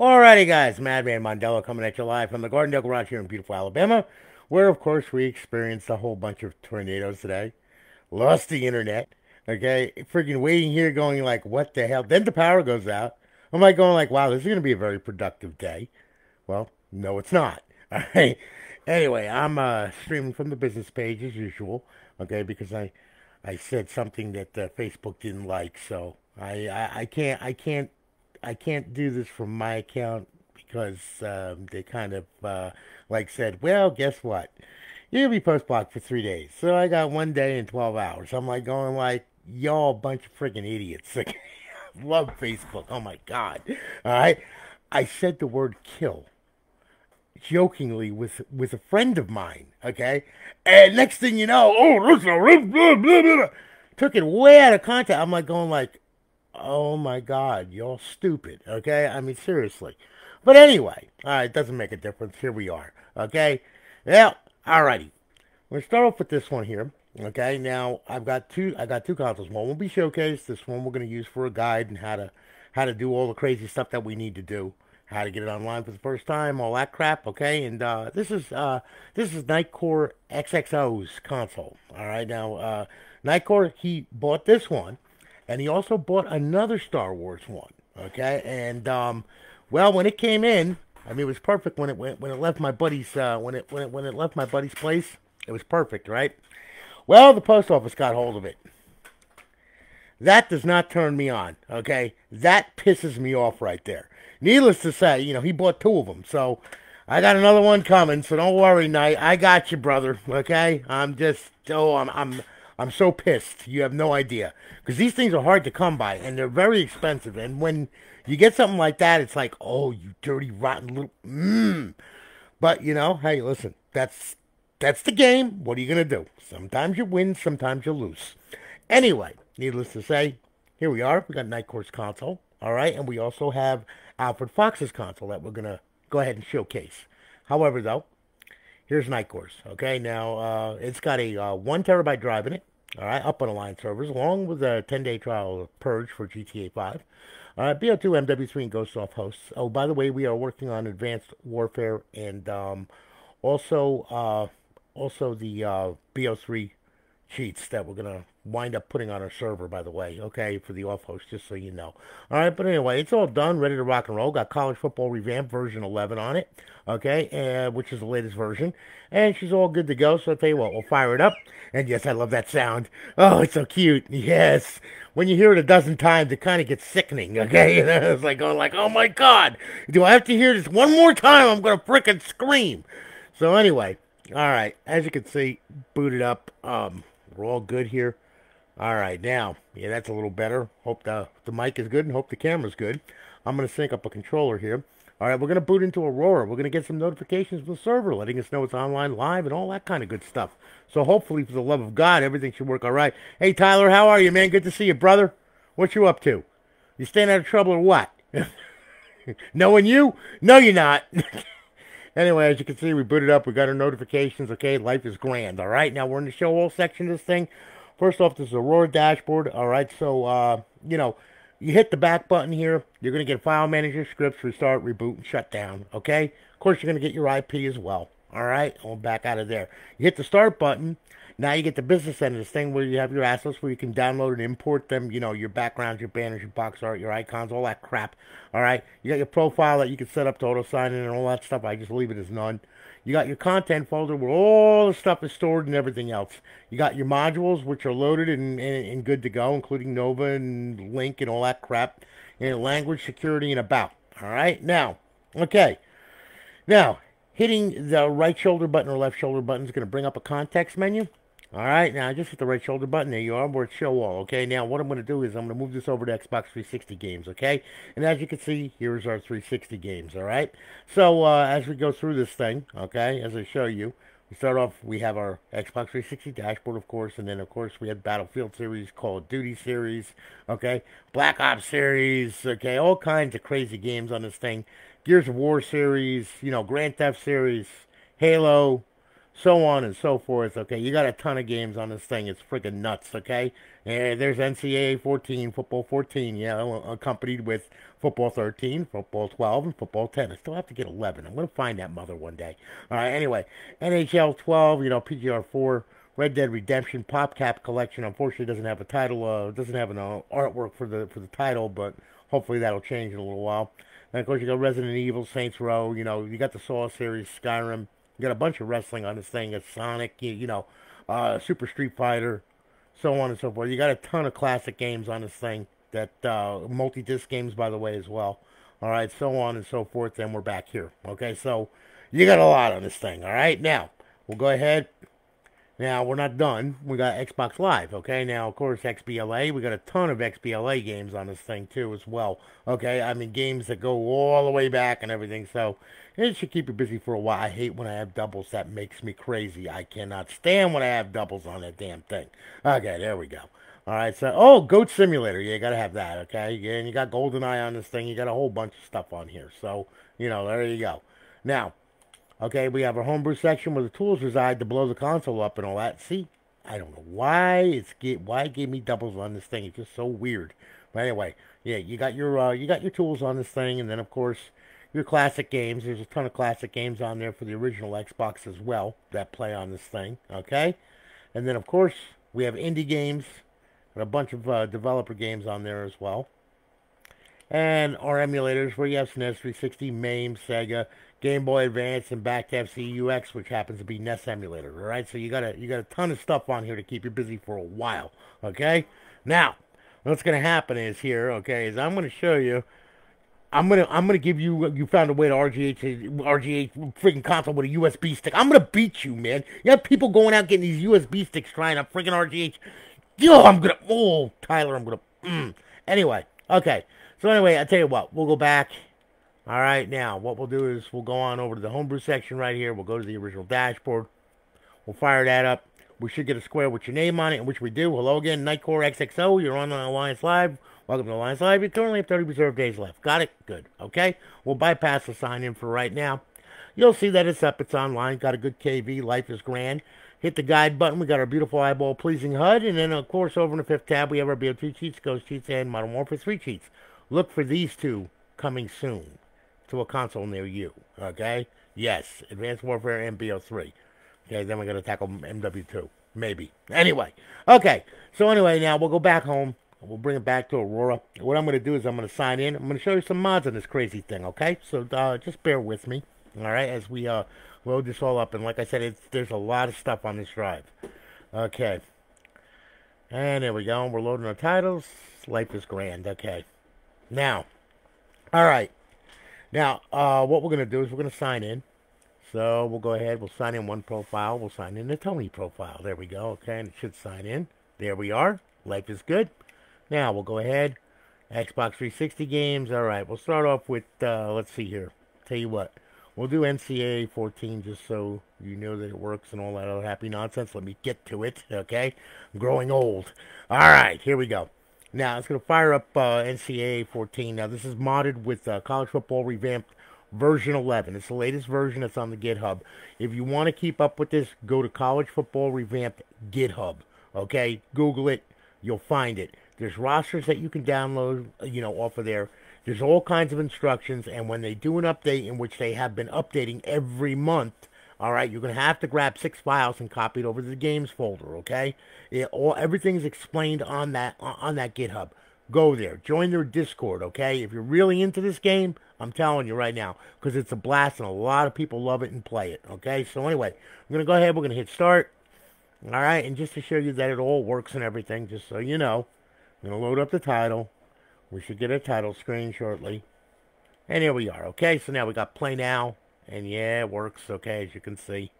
Alrighty, guys, Madman Mondello coming at you live from the Gardendale Garage here in beautiful Alabama, where, of course, we experienced a whole bunch of tornadoes today. Lost the internet, okay? Freaking waiting here going like, what the hell? Then the power goes out. I'm like going like, wow, this is going to be a very productive day. Well, no, it's not. All right. Anyway, I'm streaming from the business page as usual, okay, because I said something that Facebook didn't like, so I can't do this from my account because they kind of like said, well, guess what? You'll be post blocked for 3 days. So I got 1 day and 12 hours. I'm like going like, y'all a bunch of freaking idiots. Love Facebook. Oh my God. All right. I said the word kill jokingly with a friend of mine. Okay. And next thing you know, oh, this is blah, blah, blah. Took it way out of context. I'm like going like, oh my God, y'all stupid. Okay, I mean seriously. But anyway, all right, doesn't make a difference. Here we are. Okay, well, alrighty. We're gonna start off with this one here. Okay, now I've got two. I got two consoles. One will be showcased. This one we're gonna use for a guide and how to do all the crazy stuff that we need to do. How to get it online for the first time, all that crap. Okay, and this is Nightcore XXO's console. All right, now Nightcore he bought this one and he also bought another Star Wars one. Okay, and well, when it came in, I mean, it was perfect when it left my buddy's when it left my buddy's place. It was perfect, right? Well, the post office got hold of it. That does not turn me on. Okay, that pisses me off right there. Needless to say, he bought two of them, so I got another one coming. So don't worry, Knight. I got you, brother. Okay, I'm so pissed. You have no idea. Because these things are hard to come by, and they're very expensive. And when you get something like that, it's like, oh, you dirty, rotten little... But, hey, listen, that's the game. What are you going to do? Sometimes you win, sometimes you lose. Anyway, needless to say, here we are. We got Nightcore's console, all right? And we also have Alfred Fox's console that we're going to go ahead and showcase. However, though, here's Nightcore's, okay? Now, it's got a 1 terabyte drive in it, all right, up on Alliance servers, along with a 10-day trial of Purge for GTA 5. BO2, MW3, and Ghost Off hosts. Oh, by the way, we are working on Advanced Warfare and also also the BO3 cheats that we're going to wind up putting on our server, by the way, okay, for the off host, just so you know. All right, but anyway, it's all done, ready to rock and roll. Got College Football Revamped version 11 on it, okay, which is the latest version. And she's all good to go, so I'll tell you what, we'll fire it up. And yes, I love that sound. Oh, it's so cute. Yes. When you hear it a dozen times, it kind of gets sickening, okay? It's like going like, oh my God, do I have to hear this one more time? I'm going to frickin' scream. So anyway, all right, as you can see, booted up. We're all good here. All right, now, yeah, that's a little better. Hope the mic is good and hope the camera's good. I'm going to sync up a controller here. All right, we're going to boot into Aurora. We're going to get some notifications from the server letting us know it's online live and all that kind of good stuff. So hopefully, for the love of God, everything should work all right. Hey, Tyler, how are you, man? Good to see you, brother. What you up to? You staying out of trouble or what? Knowing you? No, you're not. Anyway, as you can see, we booted up. We got our notifications. Okay, life is grand. All right, now we're in the show all section of this thing. First off, this is Aurora Dashboard. All right, so, you hit the back button here. You're going to get File Manager, Scripts, Restart, Reboot, and Shut Down. Okay? Of course, you're going to get your IP as well. All right? I'll back out of there. You hit the Start button. Now you get the business end of this thing where you have your assets where you can download and import them. Your backgrounds, your banners, your box art, your icons, all that crap. All right? You got your profile that you can set up to auto-sign in and all that stuff. I just leave it as none. You got your content folder where all the stuff is stored and everything else. You got your modules, which are loaded and good to go, including Nova and Link and all that crap. And language, security, and about. All right? Now, okay. Now, hitting the right shoulder button or left shoulder button is going to bring up a context menu. All right, now just hit the right shoulder button. There you are, where it's show all. Okay, now what I'm going to do is I'm going to move this over to Xbox 360 games. Okay, and as you can see, here's our 360 games. All right, so as we go through this thing, okay, as I show you, we start off. We have our Xbox 360 dashboard, of course, and then of course we have Battlefield series, Call of Duty series, okay, Black Ops series, okay, all kinds of crazy games on this thing. Gears of War series, Grand Theft series, Halo. so on and so forth. Okay, you got a ton of games on this thing. It's freaking nuts. Okay, and there's NCAA 14, football 14. Yeah, accompanied with football 13, football 12, and football 10. I still have to get 11. I'm gonna find that mother one day. All right. Anyway, NHL 12. You know, PGR 4. Red Dead Redemption PopCap Collection. Unfortunately, doesn't have a title. Doesn't have an artwork for the title, but hopefully that'll change in a little while. And of course, you got Resident Evil, Saints Row. You know, you got the Saw series, Skyrim. You got a bunch of wrestling on this thing. It's Sonic. Super Street Fighter, so on and so forth. You got a ton of classic games on this thing. That multi-disc games, by the way, as well. All right, so on and so forth. And we're back here. Okay, so you got a lot on this thing. All right, now we'll go ahead. Now, we're not done. We got Xbox Live, okay? Now, of course, XBLA. We got a ton of XBLA games on this thing, too, as well. Okay? I mean, games that go all the way back and everything. So, it should keep you busy for a while. I hate when I have doubles. That makes me crazy. I cannot stand when I have doubles on that damn thing. Okay, there we go. All right, so, Goat Simulator. Yeah, you got to have that, okay? Yeah, and you got GoldenEye on this thing. You got a whole bunch of stuff on here. So, there you go. Now, okay, we have our homebrew section where the tools reside to blow the console up and all that. See, I don't know why why it gave me doubles on this thing. It's just so weird. But anyway, yeah, you got your tools on this thing, and then of course your classic games. There's a ton of classic games on there for the original Xbox as well that play on this thing. Okay, and then of course we have indie games and a bunch of developer games on there as well. And our emulators where you have SNES 360, MAME, Sega, Game Boy Advance, and back to FCUX, which happens to be NES emulator. All right, so you got a ton of stuff on here to keep you busy for a while. Okay, now what's gonna happen is here. Okay, is I'm gonna show you. I'm gonna give you. You found a way to RGH freaking console with a USB stick. I'm gonna beat you, man. You have people going out getting these USB sticks trying out freaking RGH. Yo, Tyler, I'm gonna. Anyway, okay. So anyway, I tell you what, we'll go back. All right, now what we'll do is we'll go on over to the homebrew section right here. We'll go to the original dashboard. We'll fire that up. We should get a square with your name on it, and which we do. Hello again, Nightcore XXO. You're on the Alliance Live. Welcome to Alliance Live. You currently have 30 reserved days left. Got it? Good. Okay. We'll bypass the sign in for right now. You'll see that it's up. It's online. Got a good KV. Life is grand. Hit the guide button. We got our beautiful eyeball pleasing HUD, and then of course over in the fifth tab we have our BO2 cheats, Ghost cheats, and Modern Warfare 3 cheats. Look for these two coming soon to a console near you, okay? Yes, Advanced Warfare and BO3. Okay, then we're going to tackle MW2, maybe. Anyway, okay, so anyway, now we'll go back home. We'll bring it back to Aurora. What I'm going to do is I'm going to sign in. I'm going to show you some mods on this crazy thing, okay? So just bear with me, all right, as we load this all up. And like I said, there's a lot of stuff on this drive. Okay. And there we go. We're loading our titles. Life is grand, okay. Now, all right. Now, what we're going to do is we're going to sign in. So we'll go ahead. We'll sign in one profile. We'll sign in the Tony profile. There we go. Okay, and it should sign in. There we are. Life is good. Now, we'll go ahead. Xbox 360 games. All right, we'll start off with, let's see here. Tell you what. We'll do NCAA 14 just so you know that it works and all that other happy nonsense. Let me get to it, okay? I'm growing old. All right, here we go. Now, it's going to fire up NCAA 14. Now, this is modded with College Football Revamped version 11. It's the latest version that's on the GitHub. If you want to keep up with this, go to College Football Revamped GitHub. Okay? Google it. You'll find it. There's rosters that you can download, off of there. There's all kinds of instructions, and when they do an update, in which they have been updating every month, all right, you're going to have to grab 6 files and copy it over to the games folder, okay? Everything's explained on that GitHub. Go there. Join their Discord, okay? If you're really into this game, I'm telling you right now, because it's a blast and a lot of people love it and play it, okay? So anyway, I'm going to go ahead. We're going to hit start, all right? And just to show you that it all works and everything, just so you know, I'm going to load up the title. We should get a title screen shortly. And here we are, okay? So now we got play now. And yeah, it works, okay, as you can see.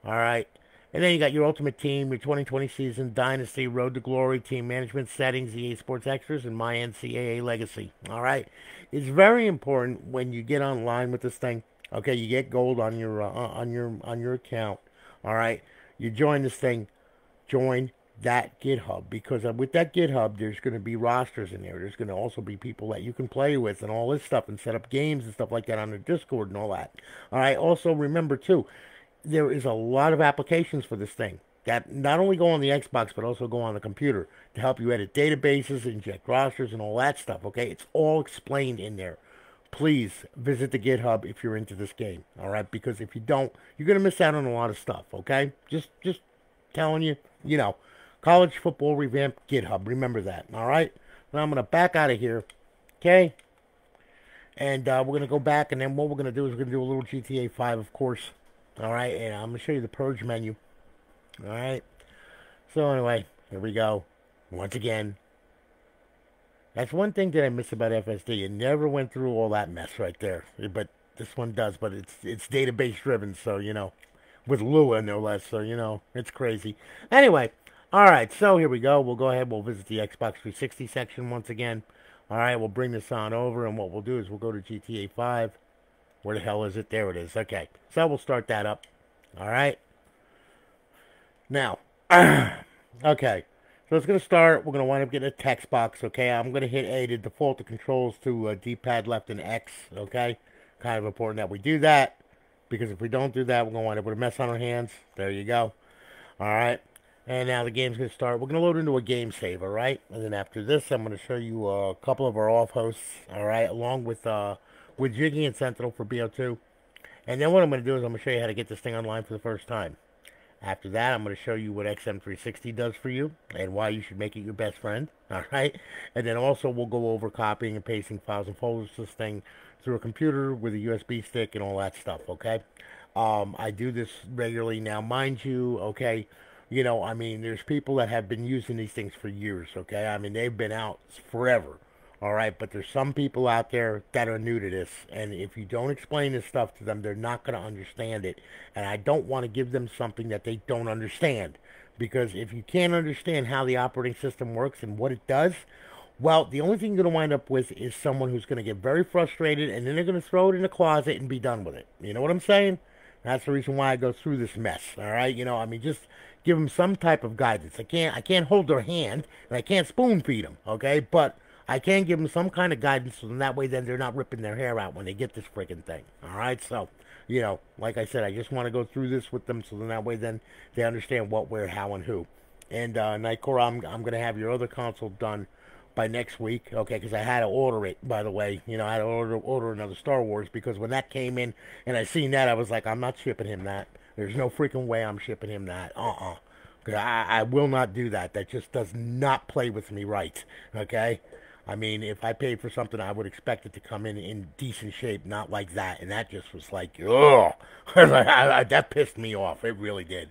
All right. And then you got your Ultimate Team, your 2020 season, Dynasty, Road to Glory, Team Management, Settings, EA Sports Extras, and My NCAA Legacy. All right. It's very important when you get online with this thing. Okay, you get gold on your account. All right. You join this thing. Join that GitHub, because with that GitHub there's going to be rosters in there. There's going to also be people that you can play with and all this stuff and set up games and stuff like that on the Discord and all that. All right, also remember too, there is a lot of applications for this thing that not only go on the Xbox but also go on the computer to help you edit databases, inject rosters, and all that stuff. Okay, it's all explained in there. Please visit the GitHub if you're into this game. All right, because if you don't, you're gonna miss out on a lot of stuff. Okay, just telling you, you know, college football revamped GitHub. Remember that. All right. Now I'm gonna back out of here. Okay. And we're going to go back, and then what we're going to do is we're going to do a little GTA 5, of course. All right, and I'm going to show you the Purge menu. All right. So anyway, here we go. Once again, that's one thing that I miss about FSD. It never went through all that mess right there. But this one does, but it's database driven, so, you know, with Lua, no less, so, you know, it's crazy. Anyway, all right, so here we go. We'll go ahead. We'll visit the Xbox 360 section once again. All right, we'll bring this on over, and what we'll do is we'll go to GTA 5. Where the hell is it? There it is. Okay, so we'll start that up. All right. Now, okay, so it's going to start. We're going to wind up getting a text box, okay? I'm going to hit A to default the controls to D-pad left and X, okay? Kind of important that we do that, because if we don't do that, we're going to wind up with a mess on our hands. There you go. All right. And now the game's going to start. We're going to load into a game save, all right? And then after this, I'm going to show you a couple of our off hosts, all right? Along with Jiggy and Sentinel for BO2. And then what I'm going to do is I'm going to show you how to get this thing online for the first time. After that, I'm going to show you what XM360 does for you and why you should make it your best friend, all right? And then also we'll go over copying and pasting files and folders to this thing through a computer with a USB stick and all that stuff, okay? I do this regularly now, mind you, okay? You know, I mean, there's people that have been using these things for years, okay? I mean, they've been out forever, all right? But there's some people out there that are new to this, and if you don't explain this stuff to them, they're not going to understand it. And I don't want to give them something that they don't understand, because if you can't understand how the operating system works and what it does, well, the only thing you're going to wind up with is someone who's going to get very frustrated, and then they're going to throw it in the closet and be done with it. You know what I'm saying? That's the reason why I go through this mess, all right? You know, I mean, just give them some type of guidance. I can't hold their hand, and I can't spoon feed them, okay? But I can give them some kind of guidance, so that way then they're not ripping their hair out when they get this freaking thing, all right? So, you know, like I said, I just want to go through this with them, so then that way then they understand what, where, how, and who. And Nightcore, I'm going to have your other console done by next week, okay, because I had to order it, by the way. You know, I had to order another Star Wars, because when that came in and I seen that, I was like, I'm not shipping him that. There's no freaking way I'm shipping him that. Because I will not do that. That just does not play with me right, okay? I mean, if I paid for something, I would expect it to come in decent shape, not like that. And that just was like, ugh. That pissed me off. It really did.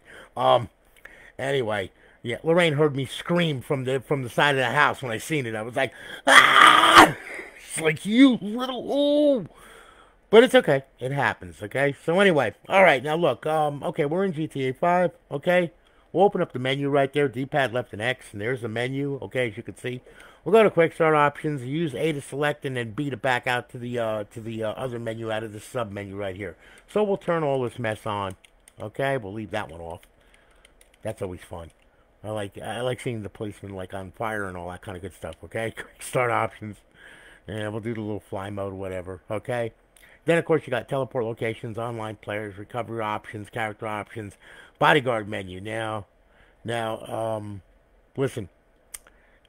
Anyway, yeah, Lorraine heard me scream from the side of the house when I seen it. I was like, ah! It's like, you little, ooh. But it's okay. It happens, okay? So anyway, all right, now look, okay, we're in GTA 5, okay? We'll open up the menu right there, D-pad left and X, and there's the menu, okay, as you can see. We'll go to quick start options, use A to select, and then B to back out to the other menu out of the sub menu right here. So we'll turn all this mess on, okay? We'll leave that one off. That's always fun. I like seeing the policeman like on fire and all that kind of good stuff, okay? Quick start options. And we'll do the little fly mode, whatever, okay? Then, of course, you got teleport locations, online players, recovery options, character options, bodyguard menu. Now, listen,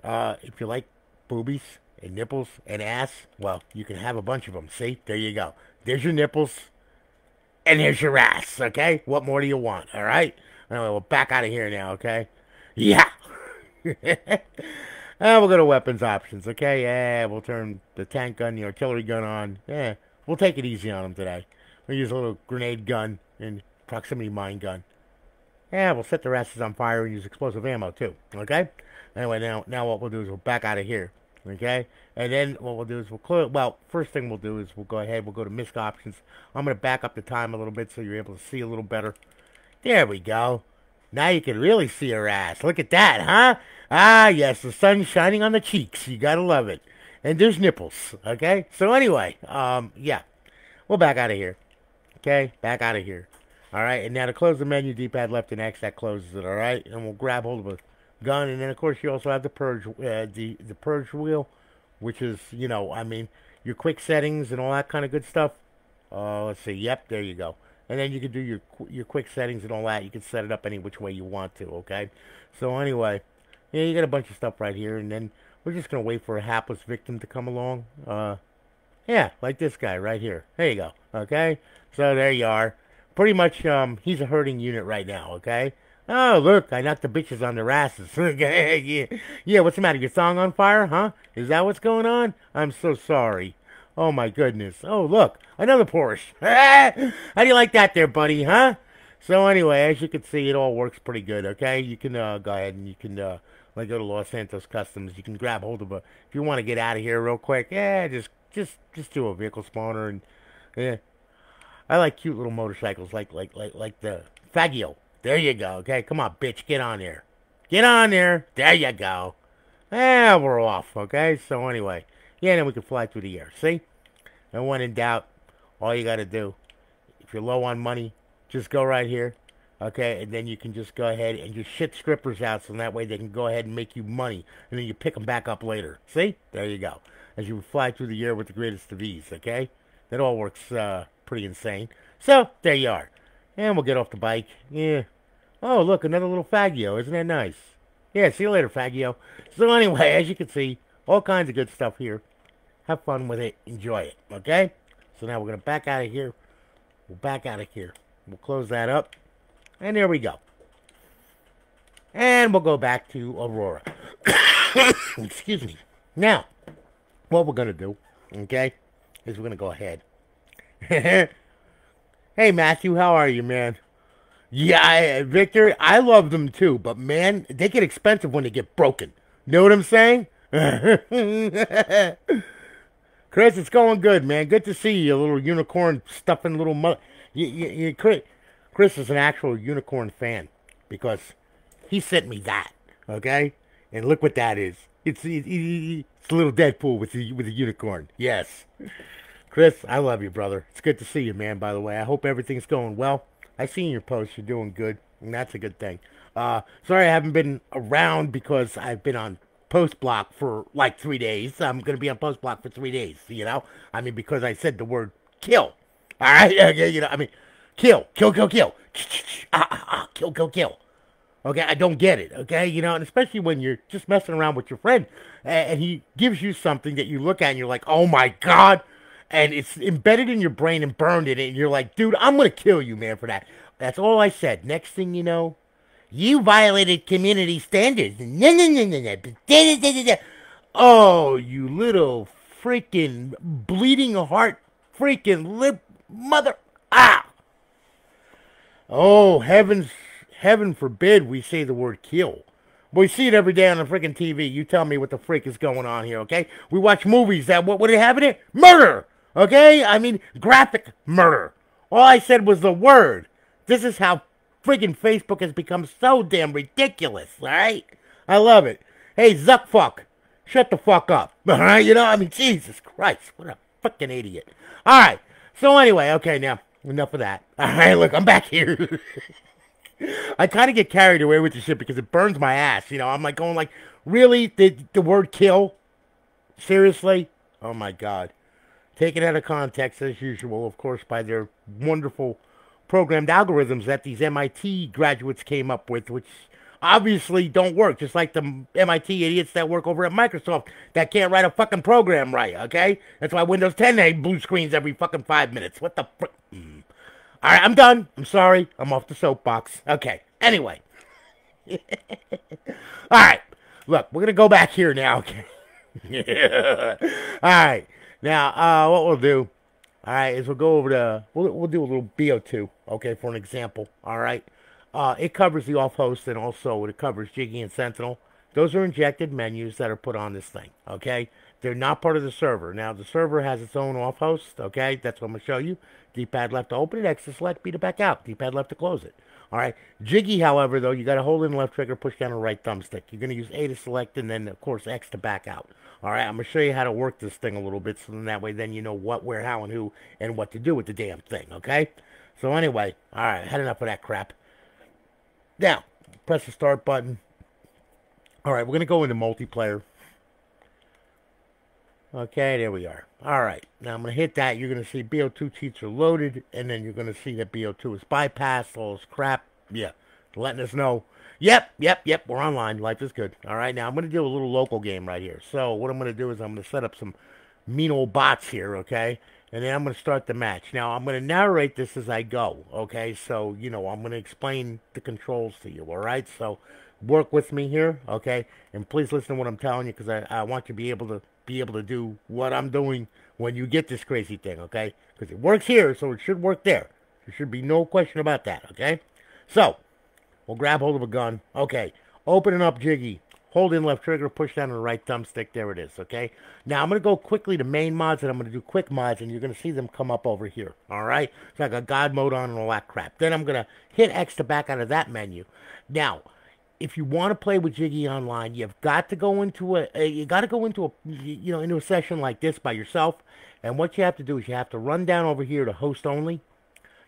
if you like boobies and nipples and ass, well, you can have a bunch of them. See? There you go. There's your nipples, and there's your ass, okay? What more do you want, all right? Anyway, we'll back out of here now, okay? Yeah! We'll go to weapons options, okay? Yeah, we'll turn the tank gun, the artillery gun on. Yeah, we'll take it easy on them today. We'll use a little grenade gun and proximity mine gun. Yeah, we'll set their asses on fire and use explosive ammo, too, okay? Anyway, now what we'll do is we'll back out of here, okay? And then what we'll do is we'll clear, well, first thing we'll do is we'll go ahead, we'll go to misc options. I'm going to back up the time a little bit so you're able to see a little better. There we go. Now you can really see her ass. Look at that, huh? Ah, yes, the sun's shining on the cheeks. You gotta love it. And there's nipples, okay? So anyway, yeah. We'll back out of here. Okay? Back out of here. Alright, and now to close the menu, D-pad left and X, that closes it, alright? And we'll grab hold of a gun, and then, of course, you also have the purge, the purge wheel, which is, you know, I mean, your quick settings and all that kind of good stuff. Let's see. Yep, there you go. and then you can do your quick settings and all that. You can set it up any which way you want to, okay? So anyway, yeah, you got a bunch of stuff right here, and then we're just going to wait for a hapless victim to come along. Yeah, like this guy right here. There you go, okay? So there you are. Pretty much, he's a hurting unit right now, okay? Oh, look, I knocked the bitches on their asses. Yeah, what's the matter? Your song on fire, huh? Is that what's going on? I'm so sorry. Oh, my goodness. Oh, look, another Porsche. How do you like that there, buddy, huh? So anyway, as you can see, it all works pretty good, okay? You can go ahead and you can like go to Los Santos Customs. You can grab hold of a, if you want to get out of here real quick, yeah, just do a vehicle spawner, and yeah. I like cute little motorcycles like the Faggio. There you go, okay? Come on, bitch, get on there. Get on there. There you go. Yeah, we're off, okay? So anyway, yeah, then we can fly through the air. See? And when in doubt, all you got to do, if you're low on money, just go right here, okay? And then you can just go ahead and just shit strippers out, so that way they can go ahead and make you money, and then you pick them back up later. See? There you go. As you fly through the air with the greatest of ease, okay? That all works pretty insane. So, there you are. And we'll get off the bike. Yeah. Oh, look, another little Faggio. Isn't that nice? Yeah, see you later, Faggio. So anyway, as you can see, all kinds of good stuff here. Have fun with it. Enjoy it, okay? So now we're going to back out of here. We'll back out of here. We'll close that up. And there we go. And we'll go back to Aurora. Excuse me. Now, what we're going to do, okay, is we're going to go ahead. Hey, Matthew, how are you, man? Yeah, Victor, I love them too, but man, they get expensive when they get broken. Know what I'm saying? Chris, it's going good, man. Good to see you, little unicorn stuffing little Chris is an actual unicorn fan because he sent me that, okay? And look what that is. It's a little Deadpool with a unicorn. Yes. Chris, I love you, brother. It's good to see you, man, by the way. I hope everything's going well. I seen your posts. You're doing good, and that's a good thing. Sorry I haven't been around because I've been on post block for like 3 days. I'm going to be on post block for 3 days, you know? I mean, because I said the word kill. All right? You know, I mean, kill. Kill. Kill. Okay, I don't get it, okay? You know, and especially when you're just messing around with your friend, and he gives you something that you look at and you're like, oh my God, and it's embedded in your brain and burned in it, and you're like, dude, I'm going to kill you, man, for that. That's all I said. Next thing you know, you violated community standards. Oh, you little freaking bleeding heart freaking lip mother. Ah! Oh, heaven forbid we say the word kill. We see it every day on the freaking TV. You tell me what the freak is going on here, okay? We watch movies that, what do they have in it? Murder! Okay? I mean, graphic murder. All I said was the word. This is how freaking Facebook has become so damn ridiculous, alright? I love it. Hey, Zuckfuck, shut the fuck up, alright? You know, I mean, Jesus Christ, what a freaking idiot. Alright, so anyway, okay, now, enough of that. Alright, look, I'm back here. I kind of get carried away with this shit because it burns my ass, you know? I'm like going like, really? The word kill? Seriously? Oh my God. Taken out of context, as usual, of course, by their wonderful programmed algorithms that these MIT graduates came up with, which obviously don't work, just like the MIT idiots that work over at Microsoft that can't write a fucking program right, okay? That's why Windows 10 has blue screens every fucking 5 minutes. What the frick? All right, I'm done. I'm sorry. I'm off the soapbox. Okay, anyway. All right, look, we're going to go back here now, okay? All right. Now, what we'll do, all right, is we'll go over to, we'll do a little BO2, okay, for an example, all right? It covers the off-host, and also it covers Jiggy and Sentinel. Those are injected menus that are put on this thing, okay? They're not part of the server. Now, the server has its own off-host, okay? That's what I'm going to show you. D-pad left to open it, X to select, B to back out. D-pad left to close it. All right. Jiggy, however, though, you got to hold in the left trigger, push down the right thumbstick. You're going to use A to select, and then, of course, X to back out. All right. I'm going to show you how to work this thing a little bit, so then that way then you know what, where, how, and who, and what to do with the damn thing, okay? So anyway, all right, I had enough of that crap. Now, press the start button. All right, we're going to go into multiplayer. Okay, there we are. All right, now I'm going to hit that. You're going to see BO2 cheats are loaded, and then you're going to see that BO2 is bypassed, all this crap. Yeah, letting us know. Yep, we're online. Life is good. All right, now I'm going to do a little local game right here. So what I'm going to do is I'm going to set up some mean old bots here, okay? And then I'm going to start the match. Now, I'm going to narrate this as I go, okay? So, you know, I'm going to explain the controls to you, all right? So work with me here, okay? And please listen to what I'm telling you because I want you to be able to do what I'm doing when you get this crazy thing, okay? Because it works here, so it should work there. There should be no question about that, okay? So, we'll grab hold of a gun. Okay, opening up Jiggy. Hold in left trigger, push down on the right thumbstick. There it is, okay? Now, I'm going to go quickly to main mods, and I'm going to do quick mods, and you're going to see them come up over here, all right? So I got God mode on and all that crap. Then I'm going to hit X to back out of that menu. Now, if you want to play with Jiggy online, you've got to go into into a session like this by yourself. And what you have to do is you have to run down over here to host only.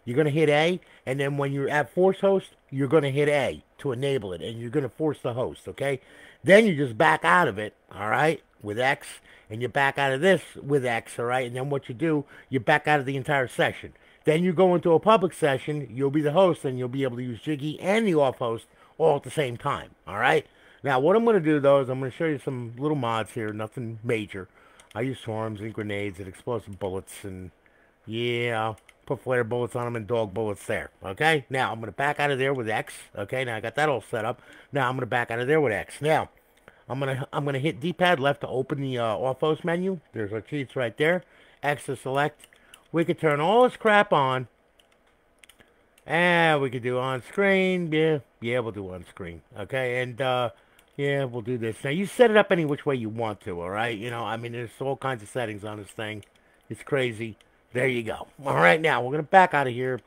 You're going to hit A, and then when you're at force host, you're going to hit A to enable it, and you're going to force the host, okay? Then you just back out of it, all right, with X, and you back out of this with X, all right? And then what you do, you back out of the entire session. Then you go into a public session, you'll be the host, and you'll be able to use Jiggy and the off host all at the same time, all right? Now, what I'm going to do, though, is I'm going to show you some little mods here, nothing major. I use swarms and grenades and explosive bullets, and yeah, put flare bullets on them and dog bullets there, okay? Now, I'm going to back out of there with X, okay? Now, I got that all set up. Now, I'm going to back out of there with X. Now, I'm gonna hit D-pad left to open the off-host menu. There's our cheats right there. X to select. We could turn all this crap on. And we could do on-screen. Yeah, we'll do on-screen, okay? And, yeah, we'll do this. Now, you set it up any which way you want to, all right? You know, I mean, there's all kinds of settings on this thing. It's crazy. There you go. All right, now, we're going to back out of here,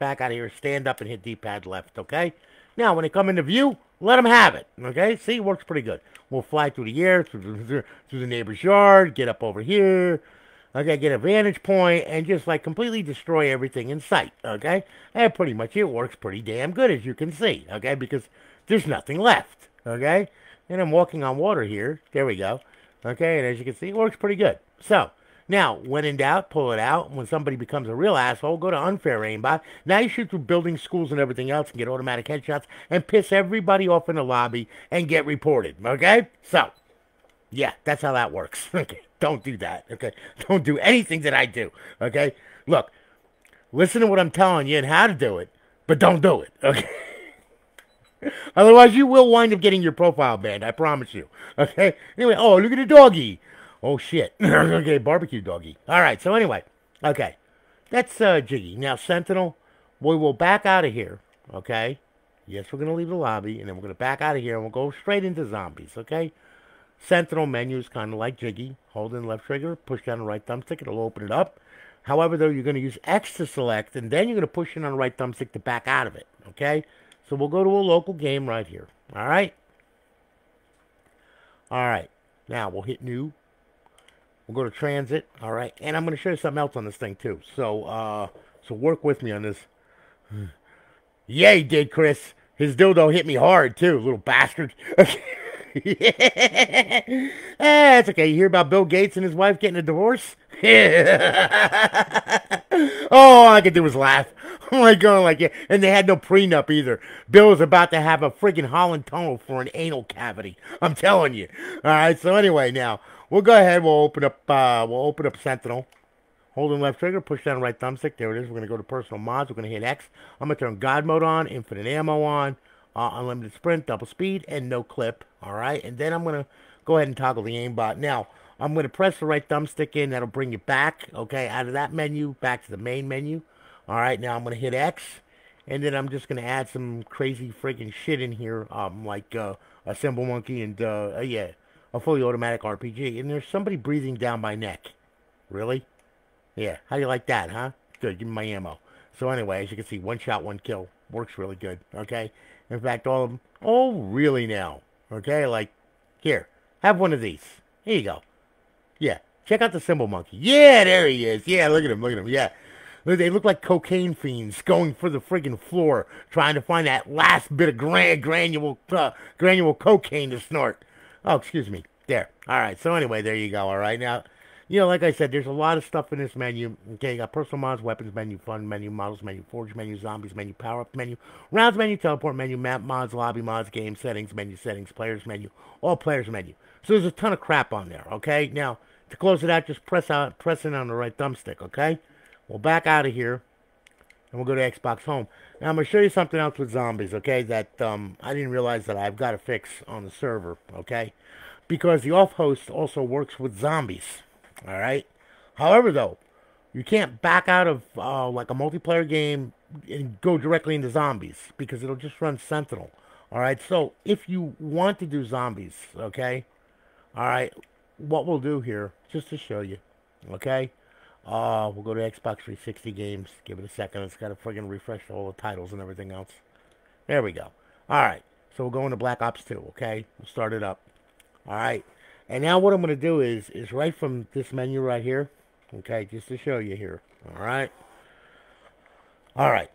stand up and hit D-pad left, okay? Now, when they come into view, let them have it, okay? See, it works pretty good. We'll fly through the air, through the neighbor's yard, get up over here, okay, get a vantage point, and just, like, completely destroy everything in sight, okay? And pretty much it works pretty damn good, as you can see, okay? Because there's nothing left, okay? And I'm walking on water here. There we go. Okay, and as you can see, it works pretty good. So, now, when in doubt, pull it out. When somebody becomes a real asshole, go to unfair aimbot. Now you shoot through buildings, schools, and everything else and get automatic headshots and piss everybody off in the lobby and get reported, okay? So, yeah, that's how that works. Okay, don't do that, okay? Don't do anything that I do, okay? Look, listen to what I'm telling you and how to do it, but don't do it, okay? Otherwise, you will wind up getting your profile banned, I promise you, okay? Anyway, oh, look at the doggy. Oh, shit. Okay, barbecue doggy. All right, so anyway. Okay. That's Jiggy. Now, Sentinel, we will back out of here, okay? Yes, we're going to leave the lobby, and then we're going to back out of here, and we'll go straight into zombies, okay? Sentinel menu is kind of like Jiggy. Hold in left trigger, push down the right thumbstick, it'll open it up. However, though, you're going to use X to select, and then you're going to push in on the right thumbstick to back out of it, okay? So we'll go to a local game right here, all right? All right. Now, we'll hit new. We'll go to transit, all right? And I'm going to show you something else on this thing, too. So work with me on this. Yeah, he did, Chris. His dildo hit me hard, too, little bastard. That's okay. You hear about Bill Gates and his wife getting a divorce? Oh, all I could do was laugh. I'm like going like, yeah. And they had no prenup either. Bill was about to have a friggin' Holland tunnel for an anal cavity. I'm telling you. All right, so anyway, now... We'll go ahead. We'll open up Sentinel. Hold in left trigger. Push down right thumbstick. There it is. We're going to go to personal mods. We're going to hit X. I'm going to turn God mode on. Infinite ammo on. Unlimited sprint. Double speed. And no clip. All right. And then I'm going to go ahead and toggle the aimbot. Now, I'm going to press the right thumbstick in. That'll bring you back. Okay. Out of that menu. Back to the main menu. All right. Now I'm going to hit X. And then I'm just going to add some crazy friggin' shit in here. Like a symbol monkey and, yeah. A fully automatic RPG, and there's somebody breathing down my neck. Really? Yeah. How do you like that, huh? Good. Give me my ammo. So anyway, as you can see, one shot, one kill. Works really good, okay? In fact, all of them... Oh, really now? Okay, like, here. Have one of these. Here you go. Yeah. Check out the symbol monkey. Yeah, there he is. Yeah, look at him, yeah. They look like cocaine fiends going for the friggin' floor, trying to find that last bit of granule cocaine to snort. Oh, excuse me. There. All right. So anyway, there you go. All right. Now, You know, like I said, there's a lot of stuff in this menu. Okay, you got personal mods, weapons menu, fun menu, models menu, forge menu, zombies menu, power up menu, rounds menu, teleport menu, map mods, lobby mods, game settings, players menu, all players menu. So there's a ton of crap on there. Okay, now to close it out, just press in on the right thumbstick. Okay, we'll back out of here and we'll go to Xbox Home. Now I'm gonna show you something else with zombies. Okay, that I didn't realize that I've got to fix on the server. Okay, because the off host also works with zombies. All right. However, though, you can't back out of like a multiplayer game and go directly into zombies because it'll just run Sentinel. All right. So if you want to do zombies, okay, all right, what we'll do here, just to show you, okay, we'll go to Xbox 360 games. Give it a second. It's got to friggin' refresh all the titles and everything else. There we go. All right. So we'll go into Black Ops 2. Okay. We'll start it up. All right. And now what I'm going to do is right from this menu right here, okay, just to show you here, all right? All right,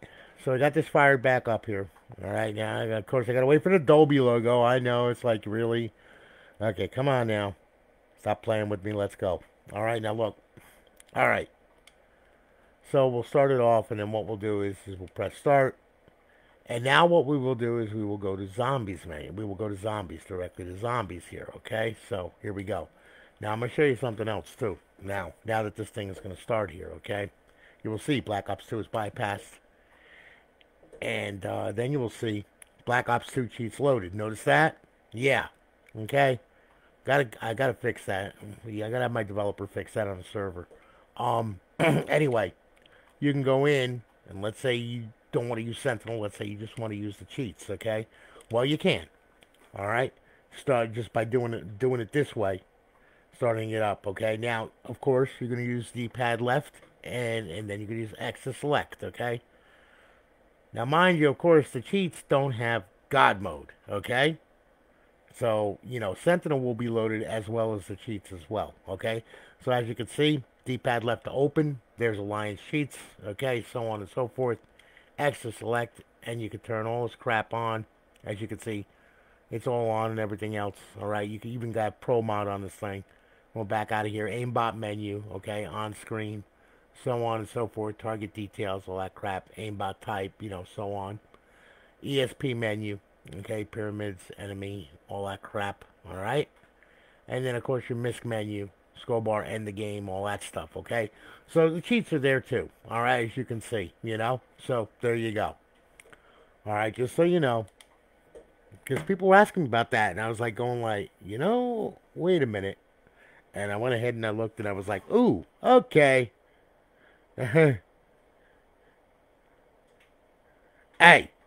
so I got this fired back up here, all right? Now, of course, I got to wait for the Dolby logo. I know, it's like, really? Okay, come on now. Stop playing with me. Let's go. All right, now look. All right. So we'll start it off, and then what we'll do is we'll press start. And now what we will do is we will go to zombies menu. We will go to zombies, directly to zombies here, okay? So here we go. Now I'm going to show you something else too. Now that this thing is going to start here, okay? You will see Black Ops 2 is bypassed. And then you will see Black Ops 2 cheats loaded. Notice that? Yeah. Okay? I gotta fix that. Yeah, I gotta have my developer fix that on the server. Anyway, you can go in, and let's say you don't want to use Sentinel, let's say you just want to use the cheats, okay? Well, you can. All right? Start just by doing it this way, starting it up, okay? Now, of course, you're going to use D-pad left, and then you're going to use X to select, okay? Now, mind you, of course, the cheats don't have God mode, okay? So, you know, Sentinel will be loaded as well as the cheats as well, okay? So, as you can see, D-pad left to open, there's Alliance cheats, okay, so on and so forth. X to select, and you can turn all this crap on. As you can see, it's all on and everything else. All right, you can even got pro mod on this thing. We'll back out of here. Aimbot menu, okay, on screen, so on and so forth. Target details, all that crap. Aimbot type, you know, so on. ESP menu, okay, pyramids, enemy, all that crap. All right, and then of course your MISC menu. Scroll bar, end the game, all that stuff, okay? So the cheats are there too, all right, as you can see, you know? So there you go. All right, just so you know, because people were asking me about that, and I was like going like, you know, wait a minute. And I went ahead and I looked and I was like, ooh, okay. Hey,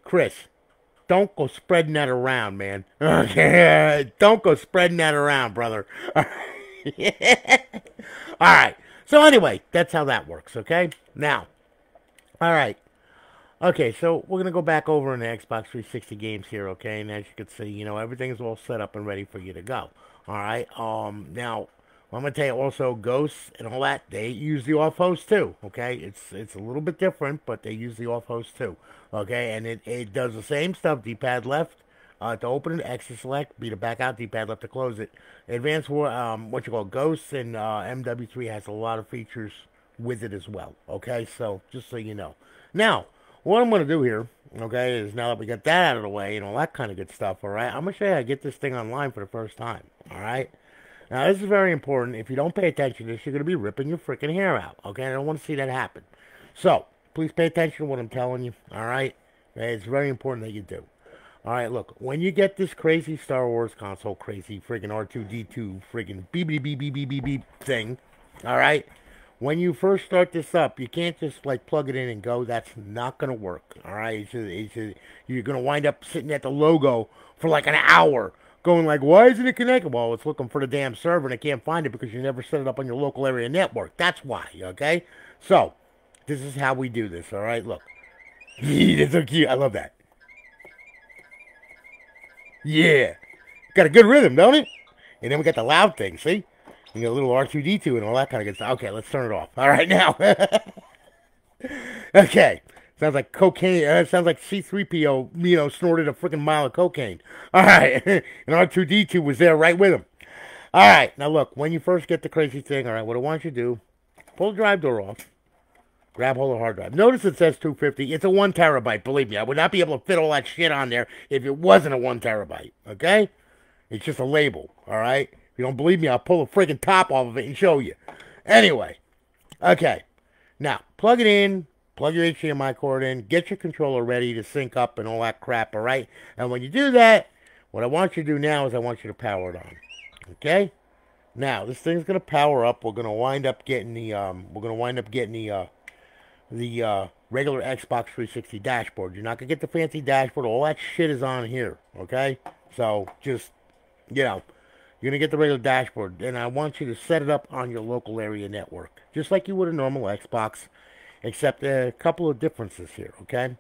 Chris, don't go spreading that around, man. Okay, don't go spreading that around, brother. Alright, so anyway, that's how that works, okay? Now, alright. Okay, so we're going to go back over in the Xbox 360 games here, okay? And as you can see, you know, everything is all set up and ready for you to go. Alright, now, I'm going to tell you also, Ghosts and all that, they use the off host too, okay? It's a little bit different, but they use the off host too, okay? And it does the same stuff, D-pad left. To open it, X to select, B to back out, D-pad left to close it. Advanced War, what you call Ghosts and MW3 has a lot of features with it as well. Okay, so just so you know. Now, what I'm going to do here, okay, is now that we got that out of the way and all that kind of good stuff, all right, I'm going to show you how to get this thing online for the first time, all right? Now, this is very important. If you don't pay attention to this, you're going to be ripping your freaking hair out, okay? I don't want to see that happen. So, please pay attention to what I'm telling you, all right? Okay, it's very important that you do. Alright, look, when you get this crazy Star Wars console, crazy friggin' R2-D2 friggin' beep beep beep beep beep beep beep thing, alright, when you first start this up, you can't just like plug it in and go. That's not gonna work, alright? You're gonna wind up sitting at the logo for like an hour, going like, why isn't it connected? Well, it's looking for the damn server and it can't find it because you never set it up on your local area network. That's why, okay? So, this is how we do this, alright? Look. That's so cute. I love that. Yeah. Got a good rhythm, don't it? And then we got the loud thing, see? You got a little R2-D2 and all that kind of good stuff. Okay, let's turn it off. All right, now. Okay. Sounds like cocaine. Sounds like C-3PO, you know, snorted a freaking mile of cocaine. All right. And R2-D2 was there right with him. All right, now look, when you first get the crazy thing, all right, what I want you to do, pull the drive door off, grab hold of the hard drive. Notice it says 250. It's a 1 terabyte, believe me. I would not be able to fit all that shit on there if it wasn't a 1 terabyte, okay? It's just a label, all right? If you don't believe me, I'll pull the freaking top off of it and show you. Anyway, okay. Now, plug it in, plug your HDMI cord in, get your controller ready to sync up and all that crap, all right? And when you do that, what I want you to do now is I want you to power it on, okay? Now, this thing's going to power up. We're going to wind up getting the regular Xbox 360 dashboard. You're not going to get the fancy dashboard. All that shit is on here, okay? So, just, you know, you're going to get the regular dashboard. And I want you to set it up on your local area network, just like you would a normal Xbox, except a couple of differences here, okay?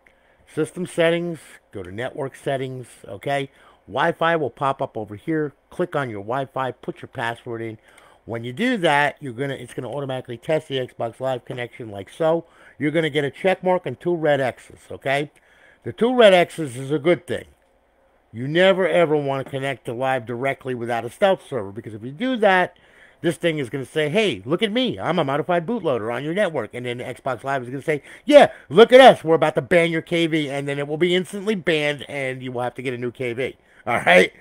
System settings, go to network settings, okay? Wi-Fi will pop up over here. Click on your Wi-Fi, put your password in. When you do that, it's gonna automatically test the Xbox Live connection like so. You're gonna get a check mark and 2 red X's, okay? The 2 red X's is a good thing. You never ever want to connect to Live directly without a stealth server, because if you do that, this thing is going to say, hey, look at me. I'm a modified bootloader on your network. And then Xbox Live is going to say, yeah, look at us. We're about to ban your KV. And then it will be instantly banned, and you will have to get a new KV. All right?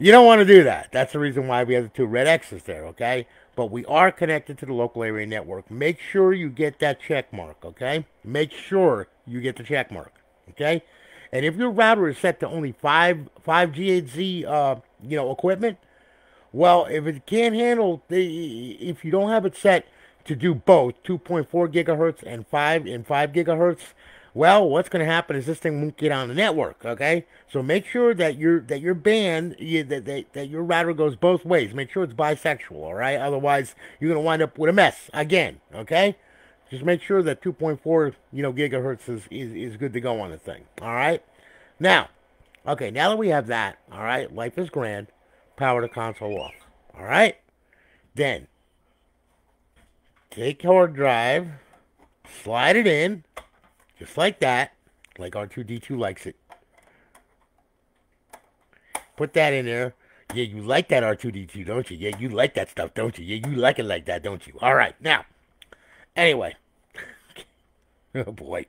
You don't want to do that. That's the reason why we have the 2 red X's there, okay? But we are connected to the local area network. Make sure you get that check mark, okay? Make sure you get the check mark, okay? And if your router is set to only 5 G8Z, equipment, well, if it can't handle, if you don't have it set to do both 2.4 gigahertz and 5 gigahertz, well, what's going to happen is this thing won't get on the network, okay? So make sure that your band, that your router goes both ways. Make sure it's bisexual, all right? Otherwise, you're going to wind up with a mess again, okay? Just make sure that 2.4, gigahertz is good to go on the thing, all right? Now, okay, now that we have that, all right, life is grand. Power the console off. All right? Then, take hard drive, slide it in, just like that, like R2-D2 likes it. Put that in there. Yeah, you like that R2-D2, don't you? Yeah, you like that stuff, don't you? Yeah, you like it like that, don't you? All right, now, anyway. Oh, boy.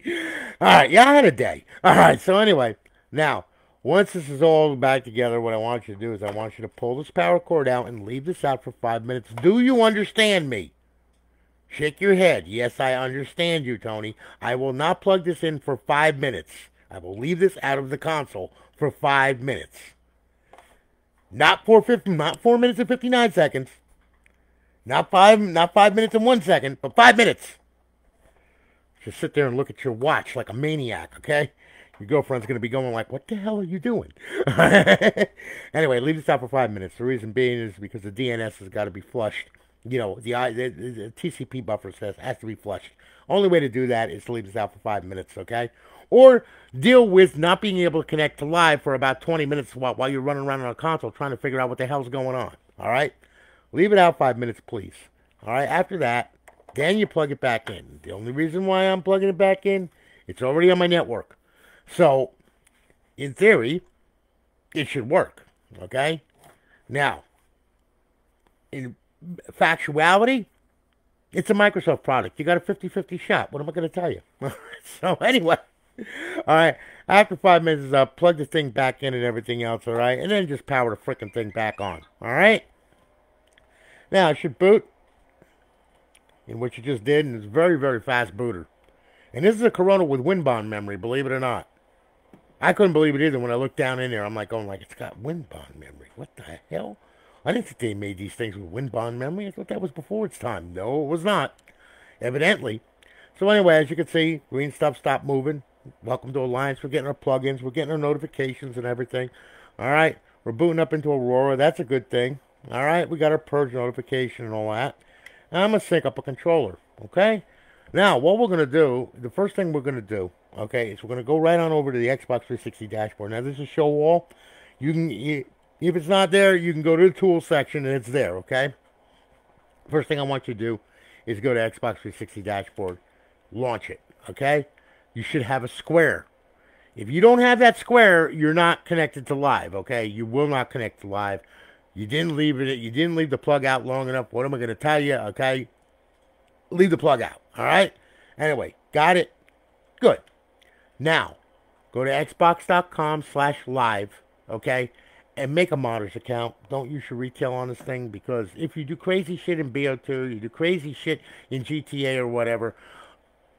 All right, yeah, I had a day. All right, so anyway, now, once this is all back together, what I want you to do is I want you to pull this power cord out and leave this out for 5 minutes. Do you understand me? Shake your head. Yes, I understand you, Tony. I will not plug this in for 5 minutes. I will leave this out of the console for 5 minutes. Not 4 minutes and 59 seconds. Not 5 minutes and 1 second, but 5 minutes. Just sit there and look at your watch like a maniac, okay? Your girlfriend's going to be going like, what the hell are you doing? Anyway, leave this out for 5 minutes. The reason being is because the DNS has got to be flushed. The TCP buffer has to be flushed. Only way to do that is to leave this out for 5 minutes, okay? Or deal with not being able to connect to Live for about 20 minutes while you're running around on a console trying to figure out what the hell's going on, all right? Leave it out 5 minutes, please. All right, after that, then you plug it back in. The only reason why I'm plugging it back in, it's already on my network. So, in theory, it should work, okay? Now, in factuality, it's a Microsoft product. You got a 50-50 shot. What am I going to tell you? So, anyway, all right, after 5 minutes is up, plug the thing back in and everything else, all right? And then just power the frickin' thing back on, all right? Now, it should boot, in what you just did, and it's a very, very fast booter. And this is a Corona with WinBond memory, believe it or not. I couldn't believe it either when I looked down in there. I'm like, it's got WinBond memory. What the hell? I didn't think they made these things with WinBond memory. I thought that was before its time. No, it was not. Evidently. So anyway, as you can see, green stuff stopped moving. Welcome to Alliance. We're getting our plugins. We're getting our notifications and everything. All right. We're booting up into Aurora. That's a good thing. All right. We got our Purge notification and all that. And I'm going to sync up a controller. Okay? Now, what we're going to do, the first thing we're going to do, okay, is we're going to go right on over to the Xbox 360 dashboard. Now, this is show all. If it's not there, you can go to the tools section and it's there, okay? First thing I want you to do is go to Xbox 360 dashboard, launch it, okay? You should have a square. If you don't have that square, you're not connected to Live, okay? You will not connect to Live. You didn't leave it. You didn't leave the plug out long enough. What am I going to tell you? Okay, leave the plug out. All right. Anyway, got it. Good. Now, go to xbox.com/live. Okay, and make a modders account. Don't use your retail on this thing, because if you do crazy shit in BO2, you do crazy shit in GTA or whatever,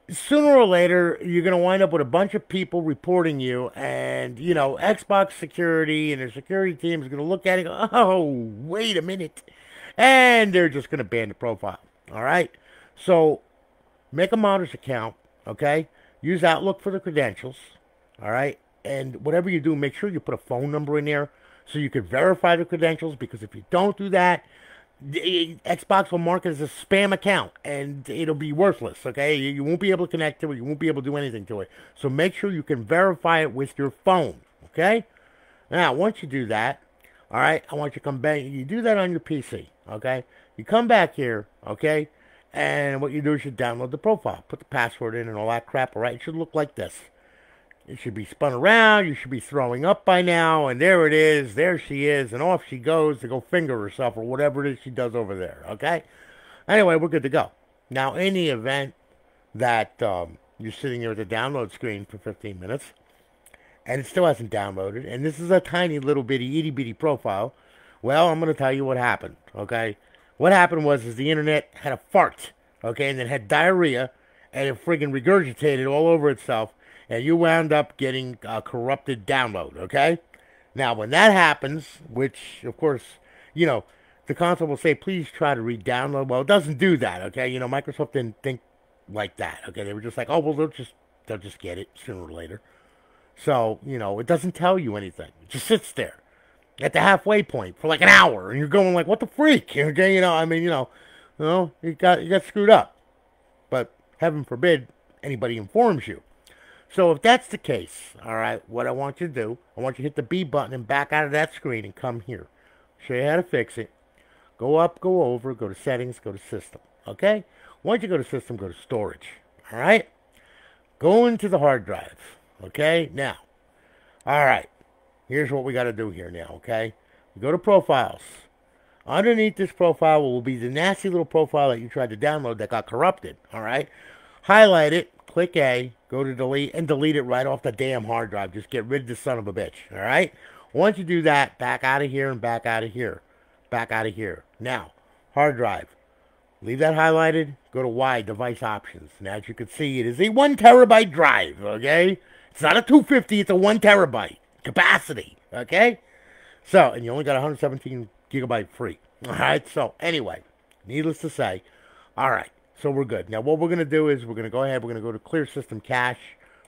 sooner or later, you're going to wind up with a bunch of people reporting you, and, you know, Xbox security and their security team is going to look at it and go, oh, wait a minute. And they're just going to ban the profile. All right? So, make a modders account, okay? Use Outlook for the credentials, all right? And whatever you do, make sure you put a phone number in there so you can verify the credentials, because if you don't do that, Xbox will mark it as a spam account, and it'll be worthless, okay? You won't be able to connect to it. You won't be able to do anything to it. So make sure you can verify it with your phone, okay? Now, once you do that, all right, I want you to come back. You do that on your PC, okay? You come back here, okay? And what you do is you download the profile. Put the password in and all that crap, all right? It should look like this. It should be spun around. You should be throwing up by now. And there it is. There she is. And off she goes to go finger herself or whatever it is she does over there. Okay? Anyway, we're good to go. Now, in the event that you're sitting here at the download screen for 15 minutes and it still hasn't downloaded, and this is a tiny little bitty, itty bitty profile, well, I'm going to tell you what happened. Okay? What happened was is the internet had a fart. Okay? And then had diarrhea, and it friggin' regurgitated all over itself. And you wound up getting a corrupted download, okay? Now, when that happens, which, of course, you know, the console will say, please try to re-download. Well, it doesn't do that, okay? You know, Microsoft didn't think like that, okay? They were just like, oh, well, they'll just get it sooner or later. So, you know, it doesn't tell you anything. It just sits there at the halfway point for like an hour. And you're going like, what the freak? Okay, you know, I mean, you got screwed up. But heaven forbid anybody informs you. So if that's the case, all right, what I want you to do, I want you to hit the B button and back out of that screen and come here. Show you how to fix it. Go up, go over, go to settings, go to system, okay? Once you go to system, go to storage, all right? Go into the hard drive, okay? Now, all right, here's what we got to do here now, okay? You go to profiles. Underneath this profile will be the nasty little profile that you tried to download that got corrupted, all right? Highlight it. Click A, go to delete, and delete it right off the damn hard drive. Just get rid of the son of a bitch, all right? Once you do that, back out of here and back out of here. Back out of here. Now, hard drive. Leave that highlighted. Go to Y, device options. Now, as you can see, it is a 1 terabyte drive, okay? It's not a 250, it's a 1 terabyte capacity, okay? So, and you only got 117 gigabyte free, all right? So, anyway, needless to say, all right. So we're good. Now what we're going to do is we're going to go ahead. We're going to go to clear system cache.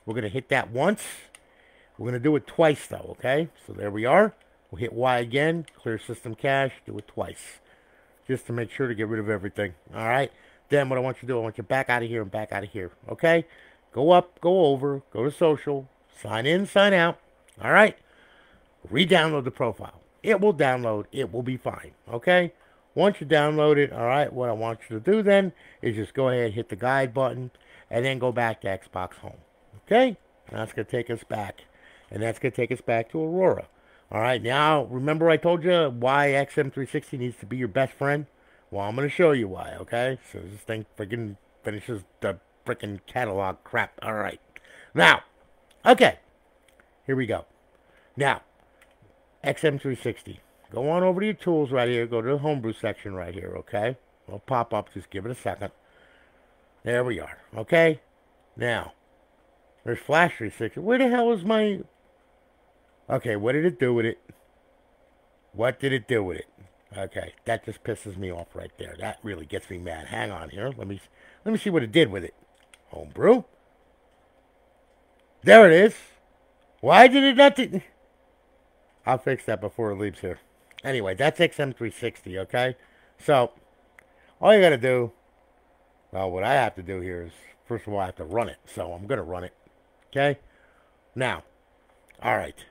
We're going to hit that once. We're going to do it twice though, okay? So there we are. We'll hit Y again. Clear system cache. Do it twice. Just to make sure to get rid of everything. All right? Then what I want you to do, I want you back out of here and back out of here. Okay? Go up, go over, go to social, sign in, sign out. All right? Re-download the profile. It will download. It will be fine. Okay? Once you download it, all right, what I want you to do then is just go ahead, hit the guide button, and then go back to Xbox Home. Okay? And that's going to take us back. And that's going to take us back to Aurora. All right, now, remember I told you why XM360 needs to be your best friend? Well, I'm going to show you why, okay? So this thing freaking finishes the freaking catalog crap. All right. Now, okay, here we go. Now, XM360. Go on over to your tools right here. Go to the homebrew section right here, okay? It'll pop up. Just give it a second. There we are, okay? Now, there's Flash 360. Where the hell is my... Okay, what did it do with it? What did it do with it? Okay, that just pisses me off right there. That really gets me mad. Hang on here. Let me see what it did with it. Homebrew. There it is. Why did it not... I'll fix that before it leaves here. Anyway, that's XM360, okay? So, all you got to do, well, what I have to do here is, first of all, I have to run it. So, I'm going to run it, okay? Now, all right.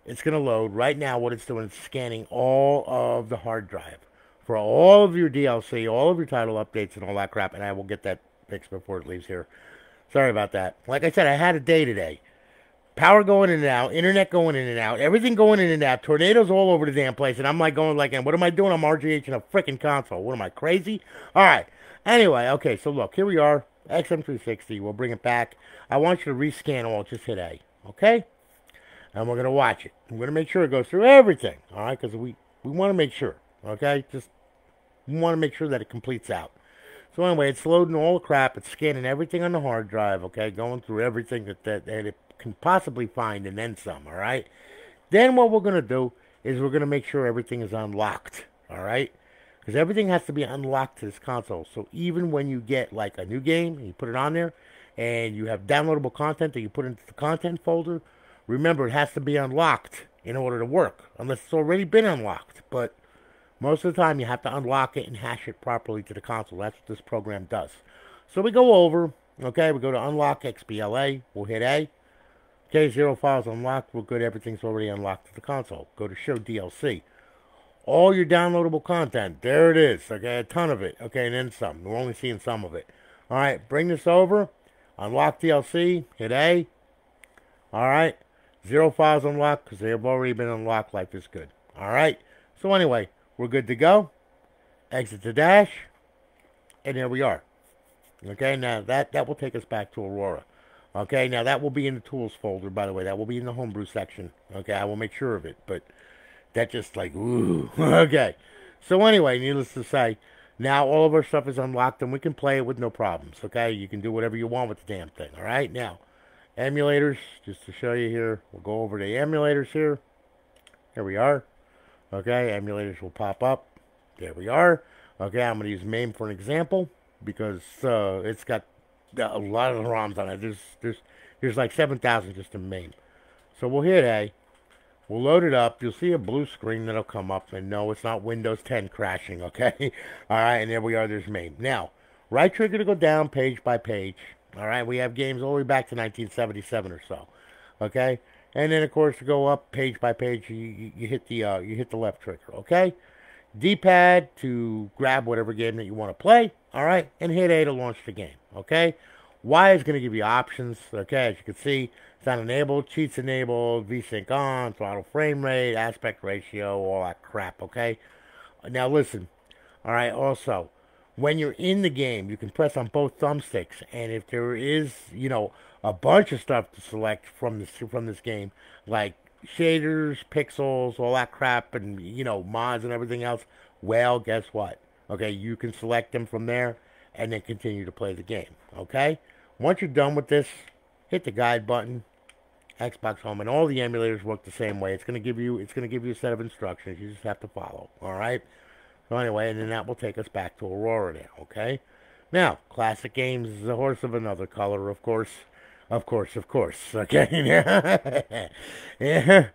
It's going to load. Right now, what it's doing is scanning all of the hard drive for all of your DLC, all of your title updates, and all that crap, and I will get that fixed before it leaves here. Sorry about that. Like I said, I had a day today. Power going in and out, internet going in and out, everything going in and out, tornadoes all over the damn place, and I'm like going like, and what am I doing? I'm RGH in a freaking console. What am I, crazy? All right. Anyway, okay, so look, here we are, XM360. We'll bring it back. I want you to rescan all. Just hit A, okay? And we're gonna watch it. I'm gonna make sure it goes through everything, all right? Because we want to make sure, okay? Just we want to make sure that it completes out. So anyway, it's loading all the crap. It's scanning everything on the hard drive, okay? Going through everything that it can possibly find and then some, all right? Then what we're going to do is we're going to make sure everything is unlocked, all right? Because everything has to be unlocked to this console. So even when you get like a new game and you put it on there and you have downloadable content that you put into the content folder, remember it has to be unlocked in order to work, unless it's already been unlocked. But most of the time, you have to unlock it and hash it properly to the console. That's what this program does. So we go over, okay, we go to Unlock Xbla. We'll hit A. Okay, 0 files unlocked. We're good. Everything's already unlocked to the console. Go to Show DLC. All your downloadable content. There it is. Okay, a ton of it. Okay, and then some. We're only seeing some of it. All right, bring this over. Unlock DLC. Hit A. All right. 0 files unlocked because they have already been unlocked. Life is good. All right. So anyway, we're good to go. Exit the dash. And there we are. Okay, now that will take us back to Aurora. Okay, now that will be in the tools folder, by the way. That will be in the homebrew section. Okay, I will make sure of it. But that just like, ooh. Okay. So anyway, needless to say, now all of our stuff is unlocked and we can play it with no problems. Okay, you can do whatever you want with the damn thing. All right, now, emulators, just to show you here. We'll go over to emulators here. Here we are. Okay, emulators will pop up. There we are. Okay, I'm going to use MAME for an example because it's got a lot of the ROMs on it. There's like 7,000 just in MAME. So we'll hit A. We'll load it up. You'll see a blue screen that'll come up. And no, it's not Windows 10 crashing, okay? All right, and there we are. There's MAME. Now, right trigger to go down page by page. All right, we have games all the way back to 1977 or so. Okay? And then, of course, to go up page by page, you hit the left trigger, okay? D-pad to grab whatever game that you want to play, all right? And hit A to launch the game, okay? Y is going to give you options, okay? As you can see, sound enabled, cheats enabled, VSync on, throttle frame rate, aspect ratio, all that crap, okay? Now, listen, all right, also, when you're in the game, you can press on both thumbsticks, and if there is, a bunch of stuff to select from this game, like shaders, pixels, all that crap, and mods and everything else. Well, guess what? Okay, you can select them from there, and then continue to play the game. Okay, once you're done with this, hit the guide button, Xbox Home, and all the emulators work the same way. It's gonna give you a set of instructions. You just have to follow. All right. So anyway, and then that will take us back to Aurora now. Okay. Now, classic games is a horse of another color, of course. Of course. Okay. Yeah.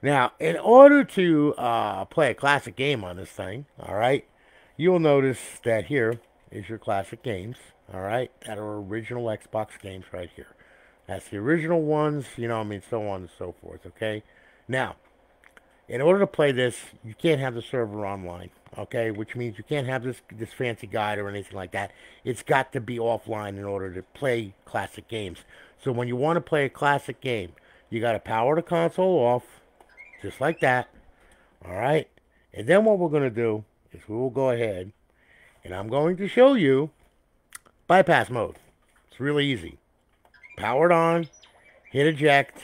Now, in order to play a classic game on this thing, all right, you'll notice that here is your classic games, all right, that are original Xbox games right here. That's the original ones, so on and so forth, okay? Now, in order to play this, you can't have the server online, okay? Which means you can't have this fancy guide or anything like that. It's got to be offline in order to play classic games. So when you want to play a classic game, you got to power the console off, just like that, all right? And then what we're going to do is we will go ahead, and I'm going to show you bypass mode. It's really easy. Power it on, hit eject,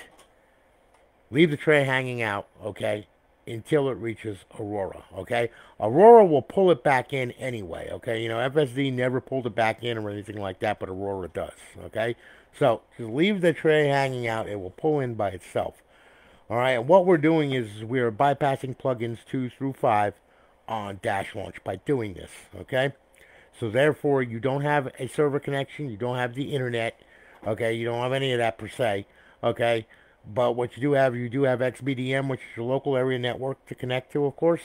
leave the tray hanging out, okay, until it reaches Aurora, okay? Aurora will pull it back in anyway, okay? FSD never pulled it back in or anything like that, but Aurora does, okay? So, just leave the tray hanging out. It will pull in by itself, all right? And what we're doing is we're bypassing plugins 2 through 5 on Dash Launch by doing this, okay? So, therefore, you don't have a server connection. You don't have the internet, okay? You don't have any of that per se, okay? But what you do have XBDM, which is your local area network to connect to, of course.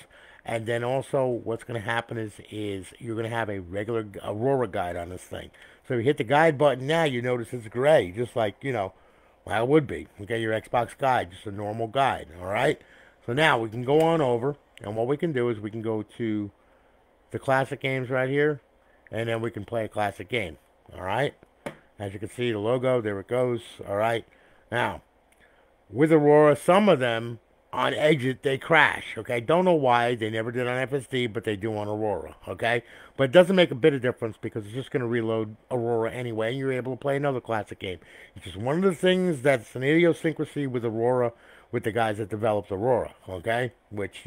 And then also what's going to happen is you're going to have a regular Aurora guide on this thing. So you hit the guide button now, you notice it's gray, just like, well, it would be. Okay, your Xbox guide, just a normal guide, all right? So now we can go on over, and what we can do is we can go to the classic games right here, and then we can play a classic game, all right? As you can see, the logo, there it goes, all right? Now, with Aurora, some of them on exit they crash. Okay, don't know why they never did on FSD, but they do on Aurora. Okay, but it doesn't make a bit of difference because it's just going to reload Aurora anyway, and you're able to play another classic game. It's just one of the things that's an idiosyncrasy with Aurora, with the guys that developed Aurora. Okay, which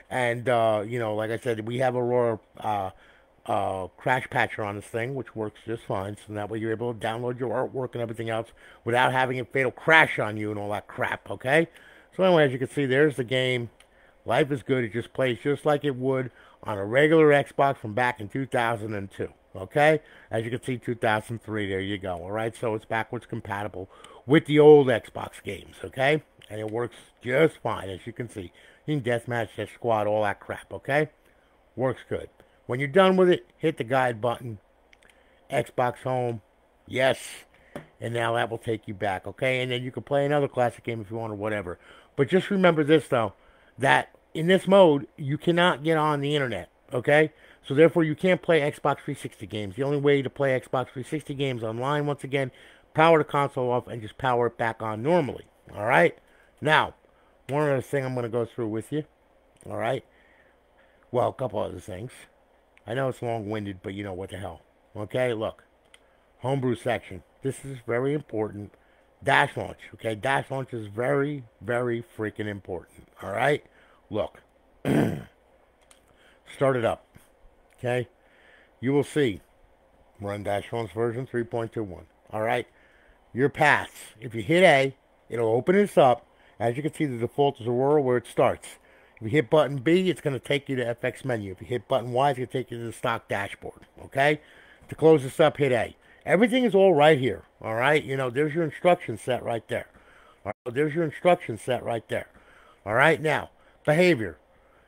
and like I said, we have Aurora. Crash patcher on this thing, which works just fine. So that way you're able to download your artwork and everything else without having a fatal crash on you and all that crap, okay? So anyway, as you can see, there's the game. Life is Good. It just plays just like it would on a regular Xbox from back in 2002, okay? As you can see, 2003, there you go, all right? So it's backwards compatible with the old Xbox games, okay? And it works just fine, as you can see. You can deathmatch, death squad, all that crap, okay? Works good. When you're done with it, hit the guide button, Xbox Home, yes, and now that will take you back, okay? And then you can play another classic game if you want or whatever. But just remember this, though, that in this mode, you cannot get on the internet, okay? So therefore, you can't play Xbox 360 games. The only way to play Xbox 360 games online, once again, power the console off and just power it back on normally, all right? Now, one other thing I'm going to go through with you, all right? Well, a couple other things. I know it's long-winded, but you know what the hell. Okay, look. Homebrew section. This is very important. Dash launch. Okay, dash launch is very, very freaking important. All right? Look. Start it up. Okay? You will see. Run dash launch version 3.21. All right? Your paths. If you hit A, it'll open this up. As you can see, the default is Aurora where it starts. If you hit button B, it's going to take you to FX menu. If you hit button Y, it's going to take you to the stock dashboard. Okay? To close this up, hit A. Everything is all right here. All right? There's your instruction set right there. All right? There's your instruction set right there. All right? Now, behavior.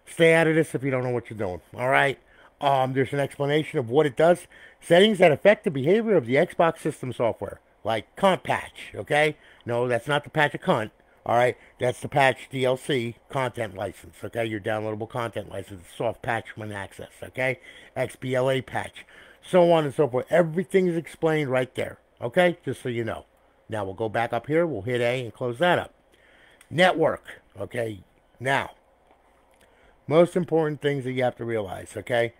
Stay out of this if you don't know what you're doing. All right? There's an explanation of what it does. Settings that affect the behavior of the Xbox system software. Like cunt patch. Okay? No, that's not the patch of cunt. All right, that's the patch DLC content license, okay? Your downloadable content license, soft patch when access, okay? XBLA patch, so on and so forth. Everything's explained right there, okay? Just so you know. Now we'll go back up here. We'll hit A and close that up. Network, okay? Now, most important things that you have to realize, okay?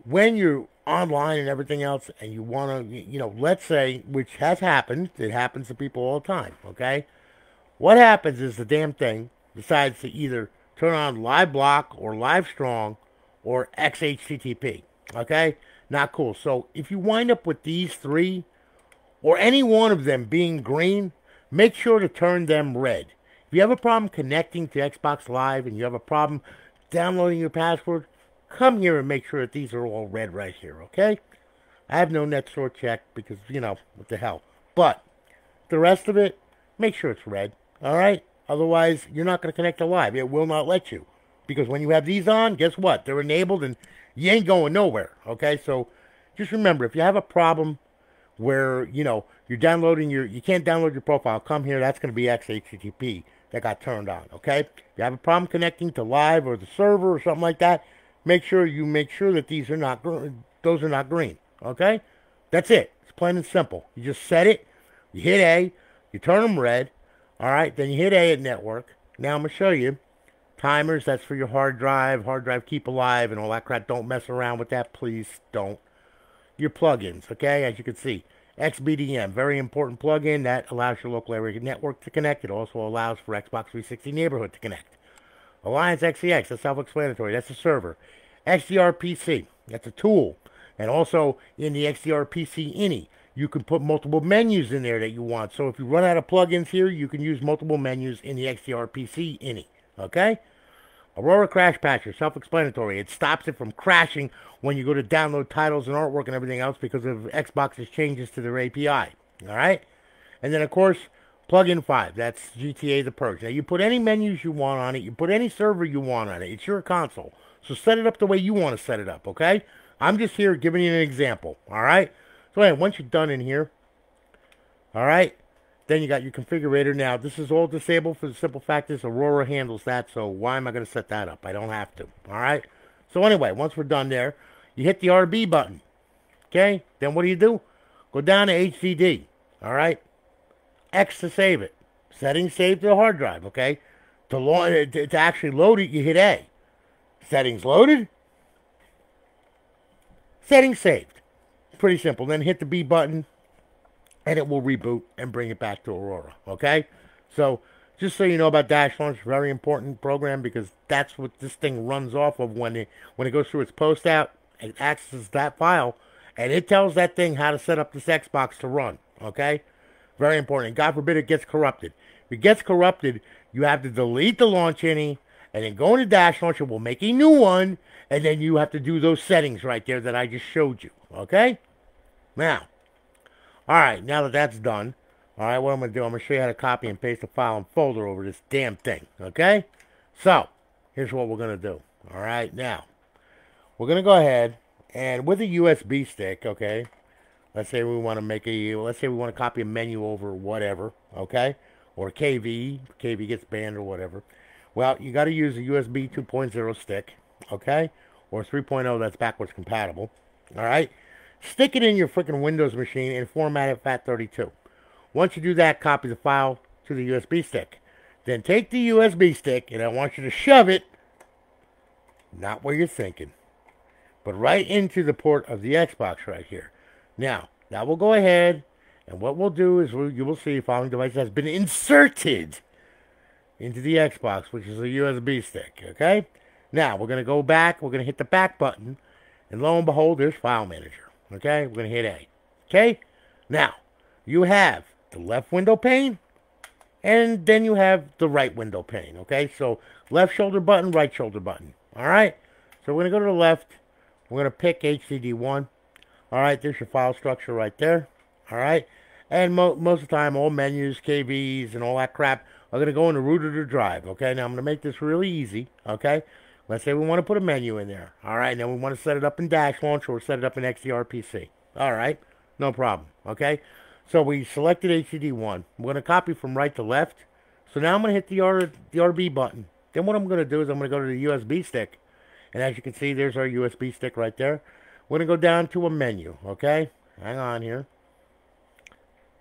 When you're online and everything else and you want to, let's say, which has happened. It happens to people all the time, okay? What happens is the damn thing decides to either turn on Live Block or Live Strong or XHTTP. Okay? Not cool. So if you wind up with these three or any one of them being green, make sure to turn them red. If you have a problem connecting to Xbox Live and you have a problem downloading your password, come here and make sure that these are all red right here. Okay? I have no net store check because, what the hell. But the rest of it, make sure it's red. All right? Otherwise, you're not going to connect to Live. It will not let you. Because when you have these on, guess what? They're enabled and you ain't going nowhere. Okay? So just remember, if you have a problem where, you're downloading you can't download your profile, come here. That's going to be XHTTP that got turned on. Okay? If you have a problem connecting to Live or the server or something like that, make sure that these are not, those are not green. Okay? That's it. It's plain and simple. You just set it. You hit A. You turn them red. All right, then you hit A at network. Now I'm going to show you timers. That's for your hard drive keep alive and all that crap. Don't mess around with that, please don't. Your plugins, okay, as you can see. XBDM, very important plugin that allows your local area network to connect. It also allows for Xbox 360 Neighborhood to connect. Alliance XEX, that's self-explanatory. That's a server. XDRPC, that's a tool. And also in the XDRPC INI, you can put multiple menus in there that you want. So if you run out of plugins here, you can use multiple menus in the XDRPC INI. Okay? Aurora Crash Patcher, self-explanatory. It stops it from crashing when you go to download titles and artwork and everything else because of Xbox's changes to their API. All right? And then, of course, Plugin 5. That's GTA The Purge. Now, you put any menus you want on it. You put any server you want on it. It's your console. So set it up the way you want to set it up, okay? I'm just here giving you an example. All right? So anyway, once you're done in here, all right, then you got your configurator. Now, this is all disabled for the simple fact is Aurora handles that, so why am I going to set that up? I don't have to, all right? So anyway, once we're done there, you hit the RB button, okay? Then what do? Go down to HDD, all right? X to save it. Settings saved to the hard drive, okay? To actually load it, you hit A. Settings loaded. Settings saved. Pretty simple. Then hit the B button, and it will reboot and bring it back to Aurora, okay? So, just so you know about Dash Launch, very important program because that's what this thing runs off of when it goes through its post out. It accesses that file, and it tells that thing how to set up this Xbox to run, okay? Very important. God forbid it gets corrupted. If it gets corrupted, you have to delete the launch any, and then go into Dash Launcher. We'll make a new one, and then you have to do those settings right there that I just showed you, okay? Now, all right, now that that's done, all right, what I'm going to do, I'm going to show you how to copy and paste a file and folder over this damn thing, okay? So, here's what we're going to do, all right? Now, we're going to go ahead, and with a USB stick, okay, let's say we want to copy a menu over whatever, okay? Or KV gets banned or whatever. Well, you got to use a USB 2.0 stick, okay? Or 3.0 that's backwards compatible, all right? Stick it in your freaking Windows machine and format it FAT32. Once you do that, copy the file to the USB stick. Then take the USB stick, and I want you to shove it, not where you're thinking, but right into the port of the Xbox right here. Now, that will go ahead, and what we'll do is you will see the following device has been inserted into the Xbox, which is a USB stick, okay? Now, we're going to go back, we're going to hit the back button, and lo and behold, there's File Manager, okay? We're going to hit A, okay? Now, you have the left window pane, and then you have the right window pane, okay? So, left shoulder button, right shoulder button, all right? So, we're going to go to the left, we're going to pick HDD1, all right? There's your file structure right there, all right? And most of the time, all menus, KVs, and all that crap are going to go in the root of the drive, okay? Now, I'm going to make this really easy, okay? Let's say we want to put a menu in there, all right? Now, we want to set it up in Dash Launch or set it up in XDRPC, all right? No problem, okay? So we selected HDD1. We're going to copy from right to left. So now I'm going to hit the RB button. Then what I'm going to do is I'm going to go to the USB stick. And as you can see, there's our USB stick right there. We're going to go down to a menu, okay? Hang on here.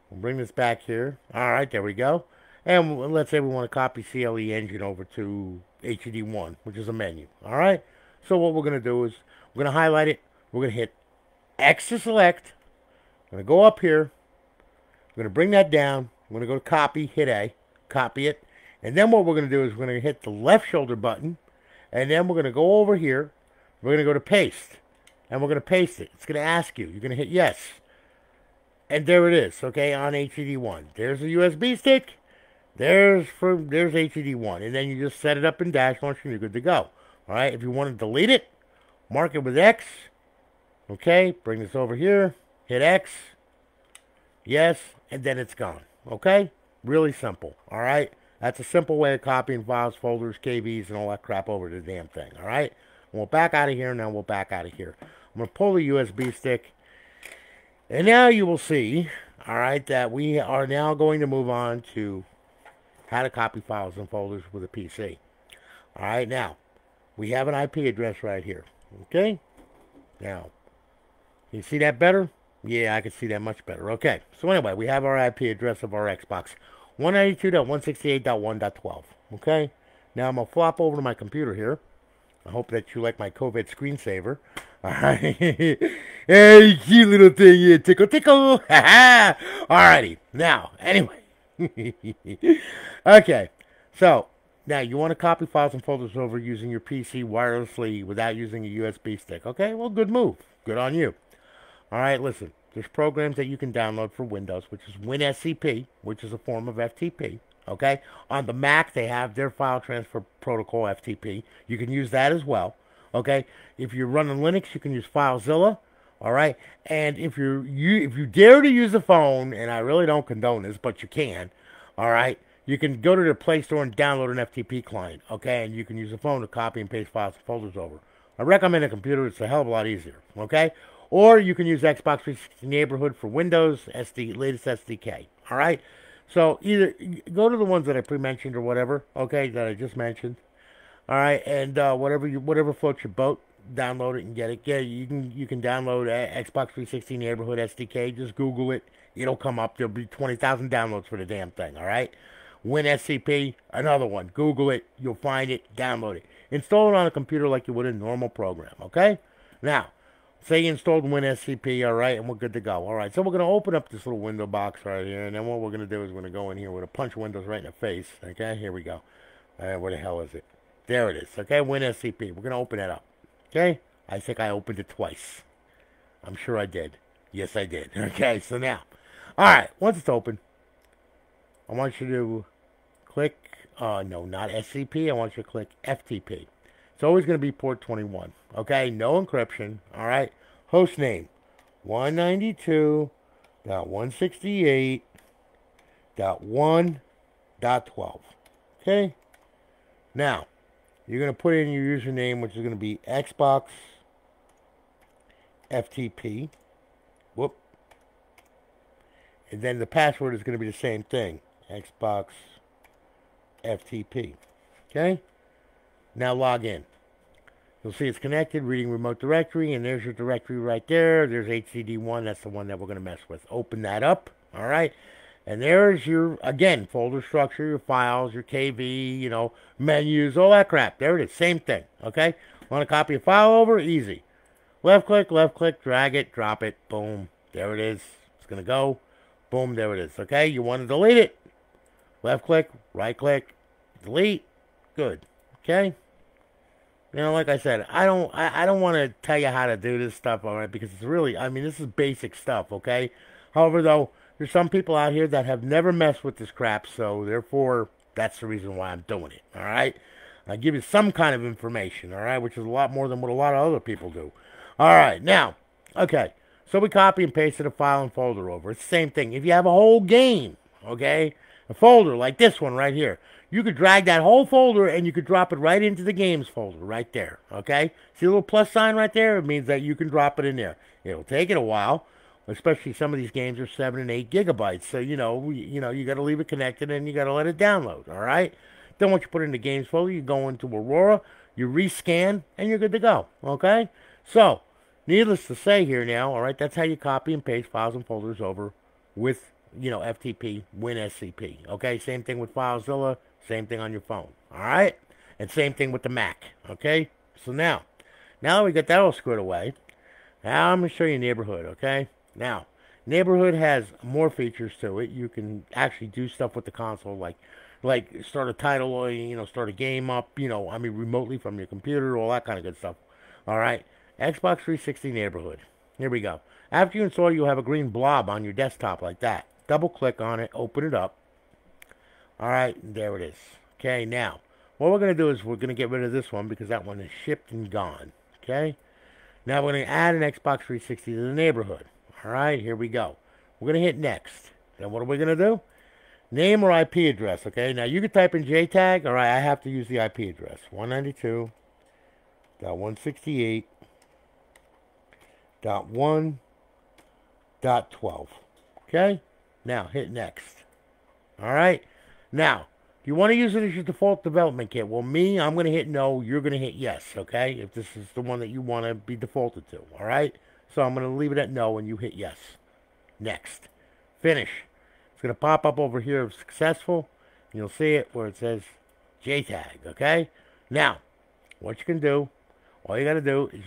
We'll bring this back here. All right, there we go. And let's say we want to copy CLE Engine over to HDD1, which is a menu, all right? So what we're going to do is we're going to highlight it. We're going to hit X to select. I'm going to go up here. We're going to bring that down. We're going to go to copy, hit A, copy it. And then what we're going to do is we're going to hit the left shoulder button. And then we're going to go over here. We're going to go to paste. And we're going to paste it. It's going to ask you. You're going to hit yes. And there it is, okay, on HDD1. There's a USB stick. There's HDD1. And then you just set it up in Dash Launcher and you're good to go. All right, if you want to delete it, mark it with X. Okay, bring this over here. Hit X. Yes, and then it's gone, okay? Really simple, all right? That's a simple way of copying files, folders, KVs, and all that crap over the damn thing, all right? We'll back out of here, now we'll back out of here. I'm going to pull the USB stick, and now you will see, all right, that we are now going to move on to how to copy files and folders with a PC. All right, now, we have an IP address right here, okay? Now, you see that better? Yeah, I can see that much better. Okay, so anyway, we have our IP address of our Xbox. 192.168.1.12. Okay, now I'm going to flop over to my computer here. I hope that you like my COVID screensaver. All right. Hey, cute little thing here. Tickle, tickle. Alrighty. Now, anyway. Okay, so now you want to copy files and folders over using your PC wirelessly without using a USB stick. Okay, well, good move. Good on you. All right, listen, there's programs that you can download for Windows, which is WinSCP, which is a form of FTP, okay? On the Mac, they have their file transfer protocol, FTP. You can use that as well, okay? If you're running Linux, you can use FileZilla, all right? And if you dare to use a phone, and I really don't condone this, but you can, all right? You can go to the Play Store and download an FTP client, okay? And you can use a phone to copy and paste files and folders over. I recommend a computer. It's a hell of a lot easier, okay? Or you can use Xbox 360 Neighborhood for Windows, latest SDK. All right? So either go to the ones that I pre-mentioned or whatever, okay, that I just mentioned. All right, and whatever floats your boat, download it and get it. Yeah, you can download Xbox 360 Neighborhood SDK. Just Google it. It'll come up. There'll be 20,000 downloads for the damn thing. All right? WinSCP, another one. Google it. You'll find it. Download it. Install it on a computer like you would a normal program, okay? Now, say you installed WinSCP, all right, and we're good to go. All right, so we're going to open up this little window box right here, and then what we're going to do is we're going to go in here. We're going to punch Windows right in the face, okay? Here we go. Where the hell is it? There it is, okay? WinSCP. We're going to open that up, okay? I think I opened it twice. I'm sure I did. Yes, I did. Okay, so now, all right, once it's open, I want you to click, no, not SCP. I want you to click FTP. It's always going to be port 21, okay? No encryption, all right? Host name, 192.168.1.12, okay? Now, you're going to put in your username, which is going to be Xbox FTP. Whoop. And then the password is going to be the same thing. Xbox FTP. Okay? Now log in. You'll see it's connected, reading remote directory, and there's your directory right there. There's HCD1. That's the one that we're going to mess with. Open that up. All right? And there's your, again, folder structure, your files, your KV, you know, menus, all that crap. There it is. Same thing. Okay? Want to copy a file over? Easy. Left click, drag it, drop it. Boom. There it is. It's going to go. Boom. There it is. Okay? You want to delete it? Left click, right click, delete. Good. Okay? You know, like I said, I don't want to tell you how to do this stuff, all right, because it's really, I mean, this is basic stuff, okay? However, though, there's some people out here that have never messed with this crap, so therefore, that's the reason why I'm doing it, all right? I give you some kind of information, all right, which is a lot more than what a lot of other people do. All right, now, okay, so we copy and pasted a file and folder over. It's the same thing. If you have a whole game, okay, a folder like this one right here, you could drag that whole folder and you could drop it right into the games folder right there, okay? See the little plus sign right there? It means that you can drop it in there. It'll take it a while, especially some of these games are 7 and 8 gigabytes. So, you got to leave it connected and you got to let it download, all right? Then once you put it in the games folder, you go into Aurora, you rescan, and you're good to go, okay? So, needless to say here now, all right, that's how you copy and paste files and folders over with, FTP, WinSCP, okay? Same thing with FileZilla. Same thing on your phone, all right? And same thing with the Mac, okay? So now that we got that all squared away, now I'm going to show you Neighborhood, okay? Now, Neighborhood has more features to it. You can actually do stuff with the console, like start a title, or, start a game up, remotely from your computer, all that kind of good stuff, all right? Xbox 360 Neighborhood. Here we go. After you install, you'll have a green blob on your desktop like that. Double-click on it, open it up. All right, there it is. Okay, now, what we're going to do is we're going to get rid of this one because that one is shipped and gone. Okay? Now we're going to add an Xbox 360 to the Neighborhood. All right, here we go. We're going to hit Next. Then what are we going to do? Name or IP address, okay? Now, you can type in JTAG. All right, I have to use the IP address. 192.168.1.12. Okay? Now, hit Next. All right? Now, do you want to use it as your default development kit? Well, I'm going to hit no. You're going to hit yes, okay? If this is the one that you want to be defaulted to, all right? So I'm going to leave it at no, and you hit yes. Next. Finish. It's going to pop up over here of successful. You'll see it where it says JTAG, okay? Now, what you can do, all you got to do is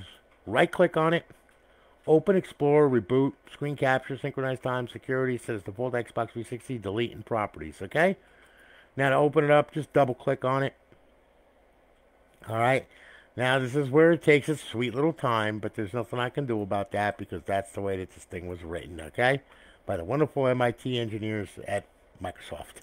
right-click on it, open Explorer, reboot, screen capture, synchronize time, security, says default Xbox 360, delete, and properties, okay? Now to open it up, just double-click on it. All right. Now this is where it takes its sweet little time, but there's nothing I can do about that because that's the way that this thing was written, okay? By the wonderful MIT engineers at Microsoft.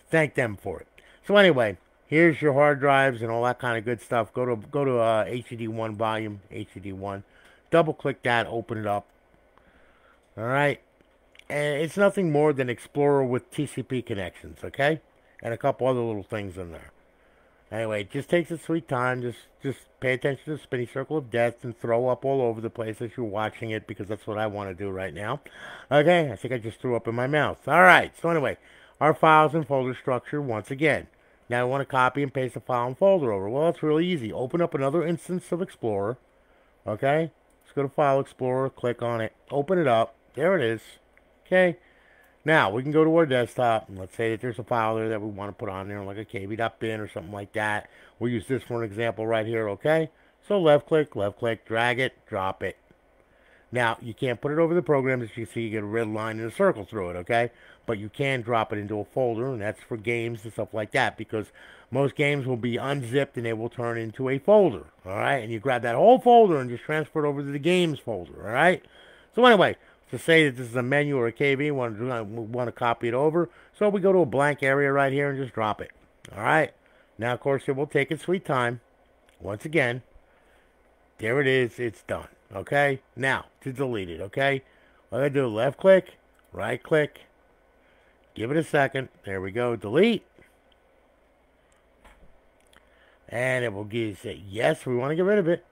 Thank them for it. So anyway, here's your hard drives and all that kind of good stuff. Go to HDD1 volume, HDD1. Double-click that, open it up. All right. And it's nothing more than Explorer with TCP connections, okay? And a couple other little things in there. Anyway, it just takes its sweet time. Just pay attention to the spinning circle of death and throw up all over the place as you're watching it because that's what I want to do right now. Okay, I think I just threw up in my mouth. All right, so anyway, our files and folder structure once again. Now I want to copy and paste the file and folder over. Well, it's really easy. Open up another instance of Explorer, okay? Let's go to File Explorer, click on it, open it up. There it is. Okay, Now, we can go to our desktop, and let's say that there's a file there that we want to put on there, like a kb.bin or something like that. We'll use this for an example right here, okay? So left click, drag it, drop it. Now, you can't put it over the program. As you can see, you get a red line and a circle through it, okay? But you can drop it into a folder, and that's for games and stuff like that, because most games will be unzipped and they will turn into a folder, all right? And you grab that whole folder and just transfer it over to the games folder, all right? So anyway, to say that this is a menu or a KB, we want to copy it over. So we go to a blank area right here and just drop it, all right? Now, of course, it will take its sweet time. Once again, there it is. It's done. Okay? Now, to delete it, okay? What I do, left click, right click, give it a second. There we go. Delete. And it will say, yes, we want to get rid of it.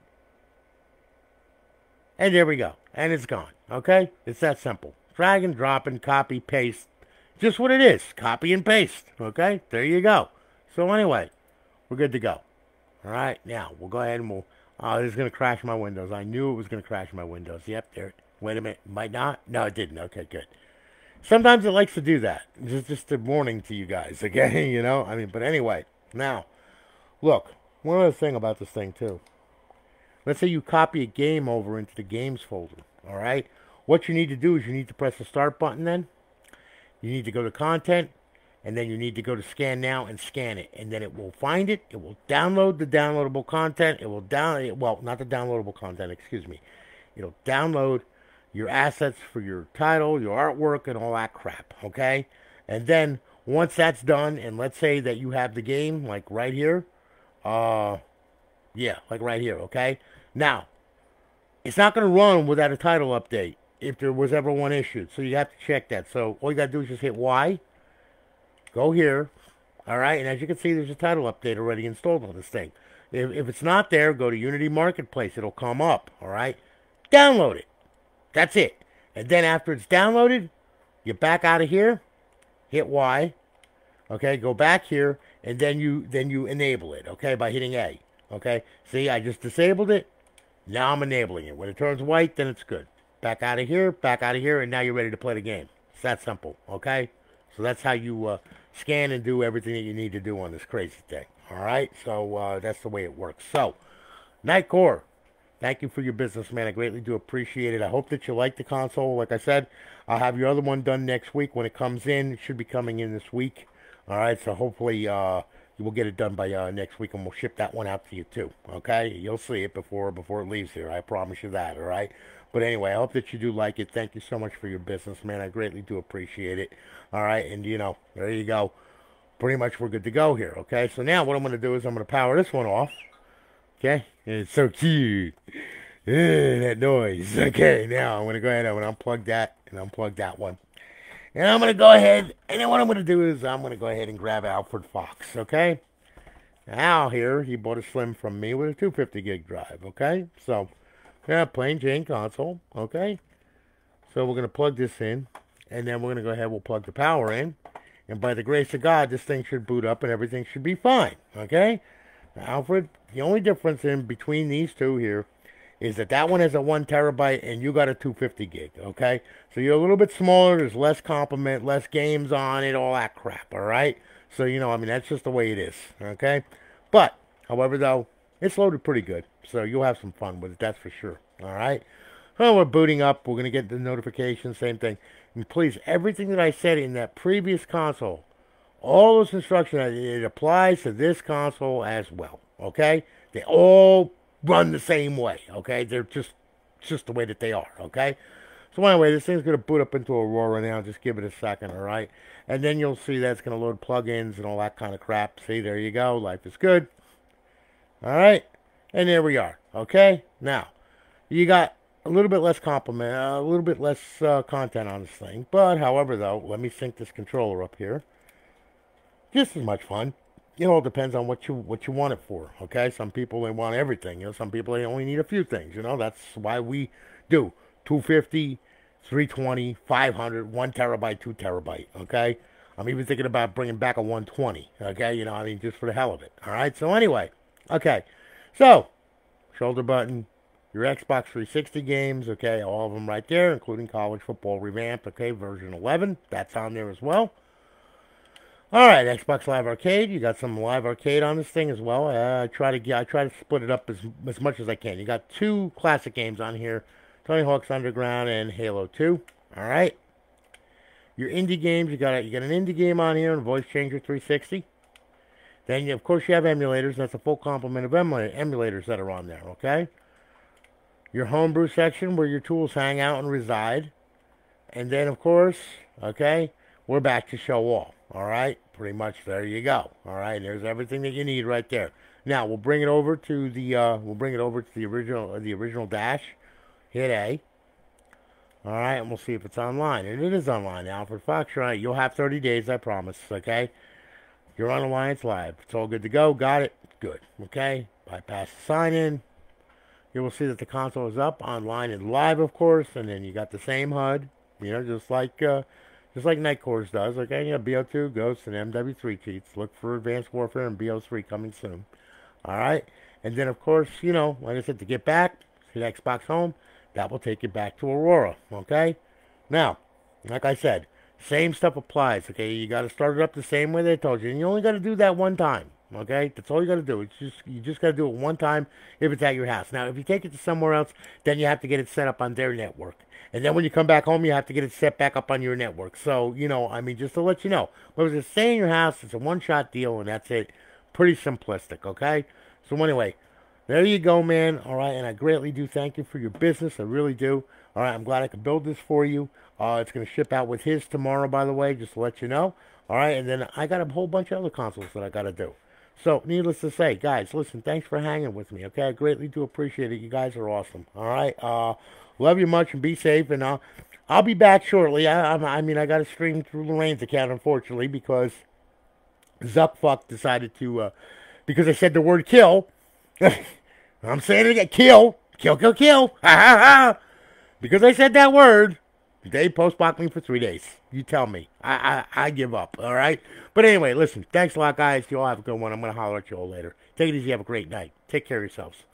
And there we go. And it's gone. Okay? It's that simple. Drag and drop and copy, paste. Just what it is. Copy and paste. Okay? There you go. So anyway, we're good to go. All right? Now, we'll go ahead and we'll... Oh, this is going to crash my Windows. I knew it was going to crash my Windows. Yep, there. Wait a minute. Might not? No, it didn't. Okay, good. Sometimes it likes to do that. Just a warning to you guys, okay? You know? I mean, but anyway. Now, look. One other thing about this thing, too. Let's say you copy a game over into the games folder, all right? What you need to do is you need to press the start button then. You need to go to content. And then you need to go to scan now and scan it. And then it will find it. It will download the downloadable content. It will well, not the downloadable content, excuse me. It'll download your assets for your title, your artwork, and all that crap, okay? And then once that's done, and let's say that you have the game, like right here. Yeah, like right here, okay? Now, it's not going to run without a title update if there was ever one issued. So you have to check that. So all you got to do is just hit Y. Go here, all right, and as you can see, there's a title update already installed on this thing. If it's not there, go to Unity Marketplace. It'll come up, all right? Download it. That's it. And then after it's downloaded, you back out of here, hit Y, okay, go back here, and then you enable it, okay, by hitting A, okay? See, I just disabled it. Now I'm enabling it. When it turns white, then it's good. Back out of here, and now you're ready to play the game. It's that simple, okay? So that's how you scan and do everything that you need to do on this crazy thing. All right? So that's the way it works. So, Nightcore, thank you for your business, man. I greatly do appreciate it. I hope that you like the console. Like I said, I'll have your other one done next week when it comes in. It should be coming in this week. All right? So hopefully you will get it done by next week, and we'll ship that one out to you too. Okay? You'll see it before it leaves here. I promise you that. All right? But anyway, I hope that you do like it. Thank you so much for your business, man. I greatly do appreciate it. All right, and, you know, there you go. Pretty much we're good to go here, okay? So now what I'm going to do is I'm going to power this one off, okay? And it's so cute. That noise. Okay, now I'm going to go ahead and unplug that and unplug that one. And I'm going to go ahead, and then what I'm going to do is I'm going to go ahead and grab Alfred Fox, okay? Al here, he bought a Slim from me with a 250 gig drive, okay? So, yeah, plain Jane console, okay? So we're going to plug this in, and then we're going to go ahead, we'll plug the power in, and by the grace of God, this thing should boot up and everything should be fine, okay? Now, Alfred, the only difference in between these two here is that one has a 1 terabyte and you got a 250 gig, okay? So you're a little bit smaller, there's less complement, less games on it, all that crap, all right? So, you know, I mean, that's just the way it is, okay? But, however, though, it's loaded pretty good, so you'll have some fun with it, that's for sure, all right? Well, we're booting up, we're going to get the notification, same thing. And please, everything that I said in that previous console, all those instructions, it applies to this console as well, okay? They all run the same way, okay? They're just the way that they are, okay? So anyway, this thing's going to boot up into Aurora now. Just give it a second, all right? And then you'll see that's going to load plugins and all that kind of crap. See, there you go. Life is good. All right? And there we are, okay? Now, you got a little bit less complement, a little bit less content on this thing. But, however, though, let me sync this controller up here. Just as much fun. It all depends on what you want it for, okay? Some people, they want everything. You know, some people, they only need a few things, you know? That's why we do 250, 320, 500, 1 terabyte, 2 terabyte, okay? I'm even thinking about bringing back a 120, okay? You know, I mean, just for the hell of it, all right? So anyway, okay. So, shoulder button, Your Xbox 360 games, okay, all of them right there, including College Football Revamped, okay, version 11. That's on there as well. All right, Xbox Live Arcade. You got some Live Arcade on this thing as well. I try to split it up as much as I can. You got 2 classic games on here, Tony Hawk's Underground and Halo 2. All right. Your indie games, you got an indie game on here and Voice Changer 360. Then of course you have emulators. That's a full complement of emulators that are on there. Okay. Your homebrew section where your tools hang out and reside, and then of course, okay, we're back to show all. All right, pretty much there you go. All right, there's everything that you need right there. Now we'll bring it over to the original dash. Hit A. All right, and we'll see if it's online, and it is online. Alfred Fox, you're on it. You'll have 30 days, I promise. Okay, you're on Alliance Live. It's all good to go. Got it. Good. Okay, bypass the sign in. You will see that the console is up online and live, of course, and then you got the same HUD, you know, just like Night Course does. Okay, you have BO2, Ghost, and MW3 cheats. Look for Advanced Warfare and BO3 coming soon. All right, and then of course, you know, like I said, to get back to the Xbox Home, that will take you back to Aurora. Okay, now, like I said, same stuff applies. Okay, you got to start it up the same way they told you, and you only got to do that one time. Okay, that's all you got to do. You just got to do it one time if it's at your house. Now, if you take it to somewhere else, then you have to get it set up on their network, and then when you come back home, you have to get it set back up on your network. So, you know, I mean, just to let you know, but if it's stay in your house, it's a one-shot deal, and that's it. Pretty simplistic. Okay. So anyway, there you go, man. All right, and I greatly do thank you for your business. I really do. All right, I'm glad I could build this for you. It's going to ship out with his tomorrow, by the way, just to let you know. All right, and then I got a whole bunch of other consoles that I got to do. So, needless to say, guys, listen, thanks for hanging with me, okay? I greatly do appreciate it. You guys are awesome, all right? Love you much and be safe, and I'll be back shortly. I mean, I got to stream through Lorraine's account, unfortunately, because Zuckfuck decided to, because I said the word kill. I'm saying it again, kill, kill, kill, kill, ha, ha, ha. Because I said that word, they post-blocked me for 3 days. You tell me. I give up, all right? But anyway, listen, thanks a lot, guys. You all have a good one. I'm going to holler at you all later. Take it easy. Have a great night. Take care of yourselves.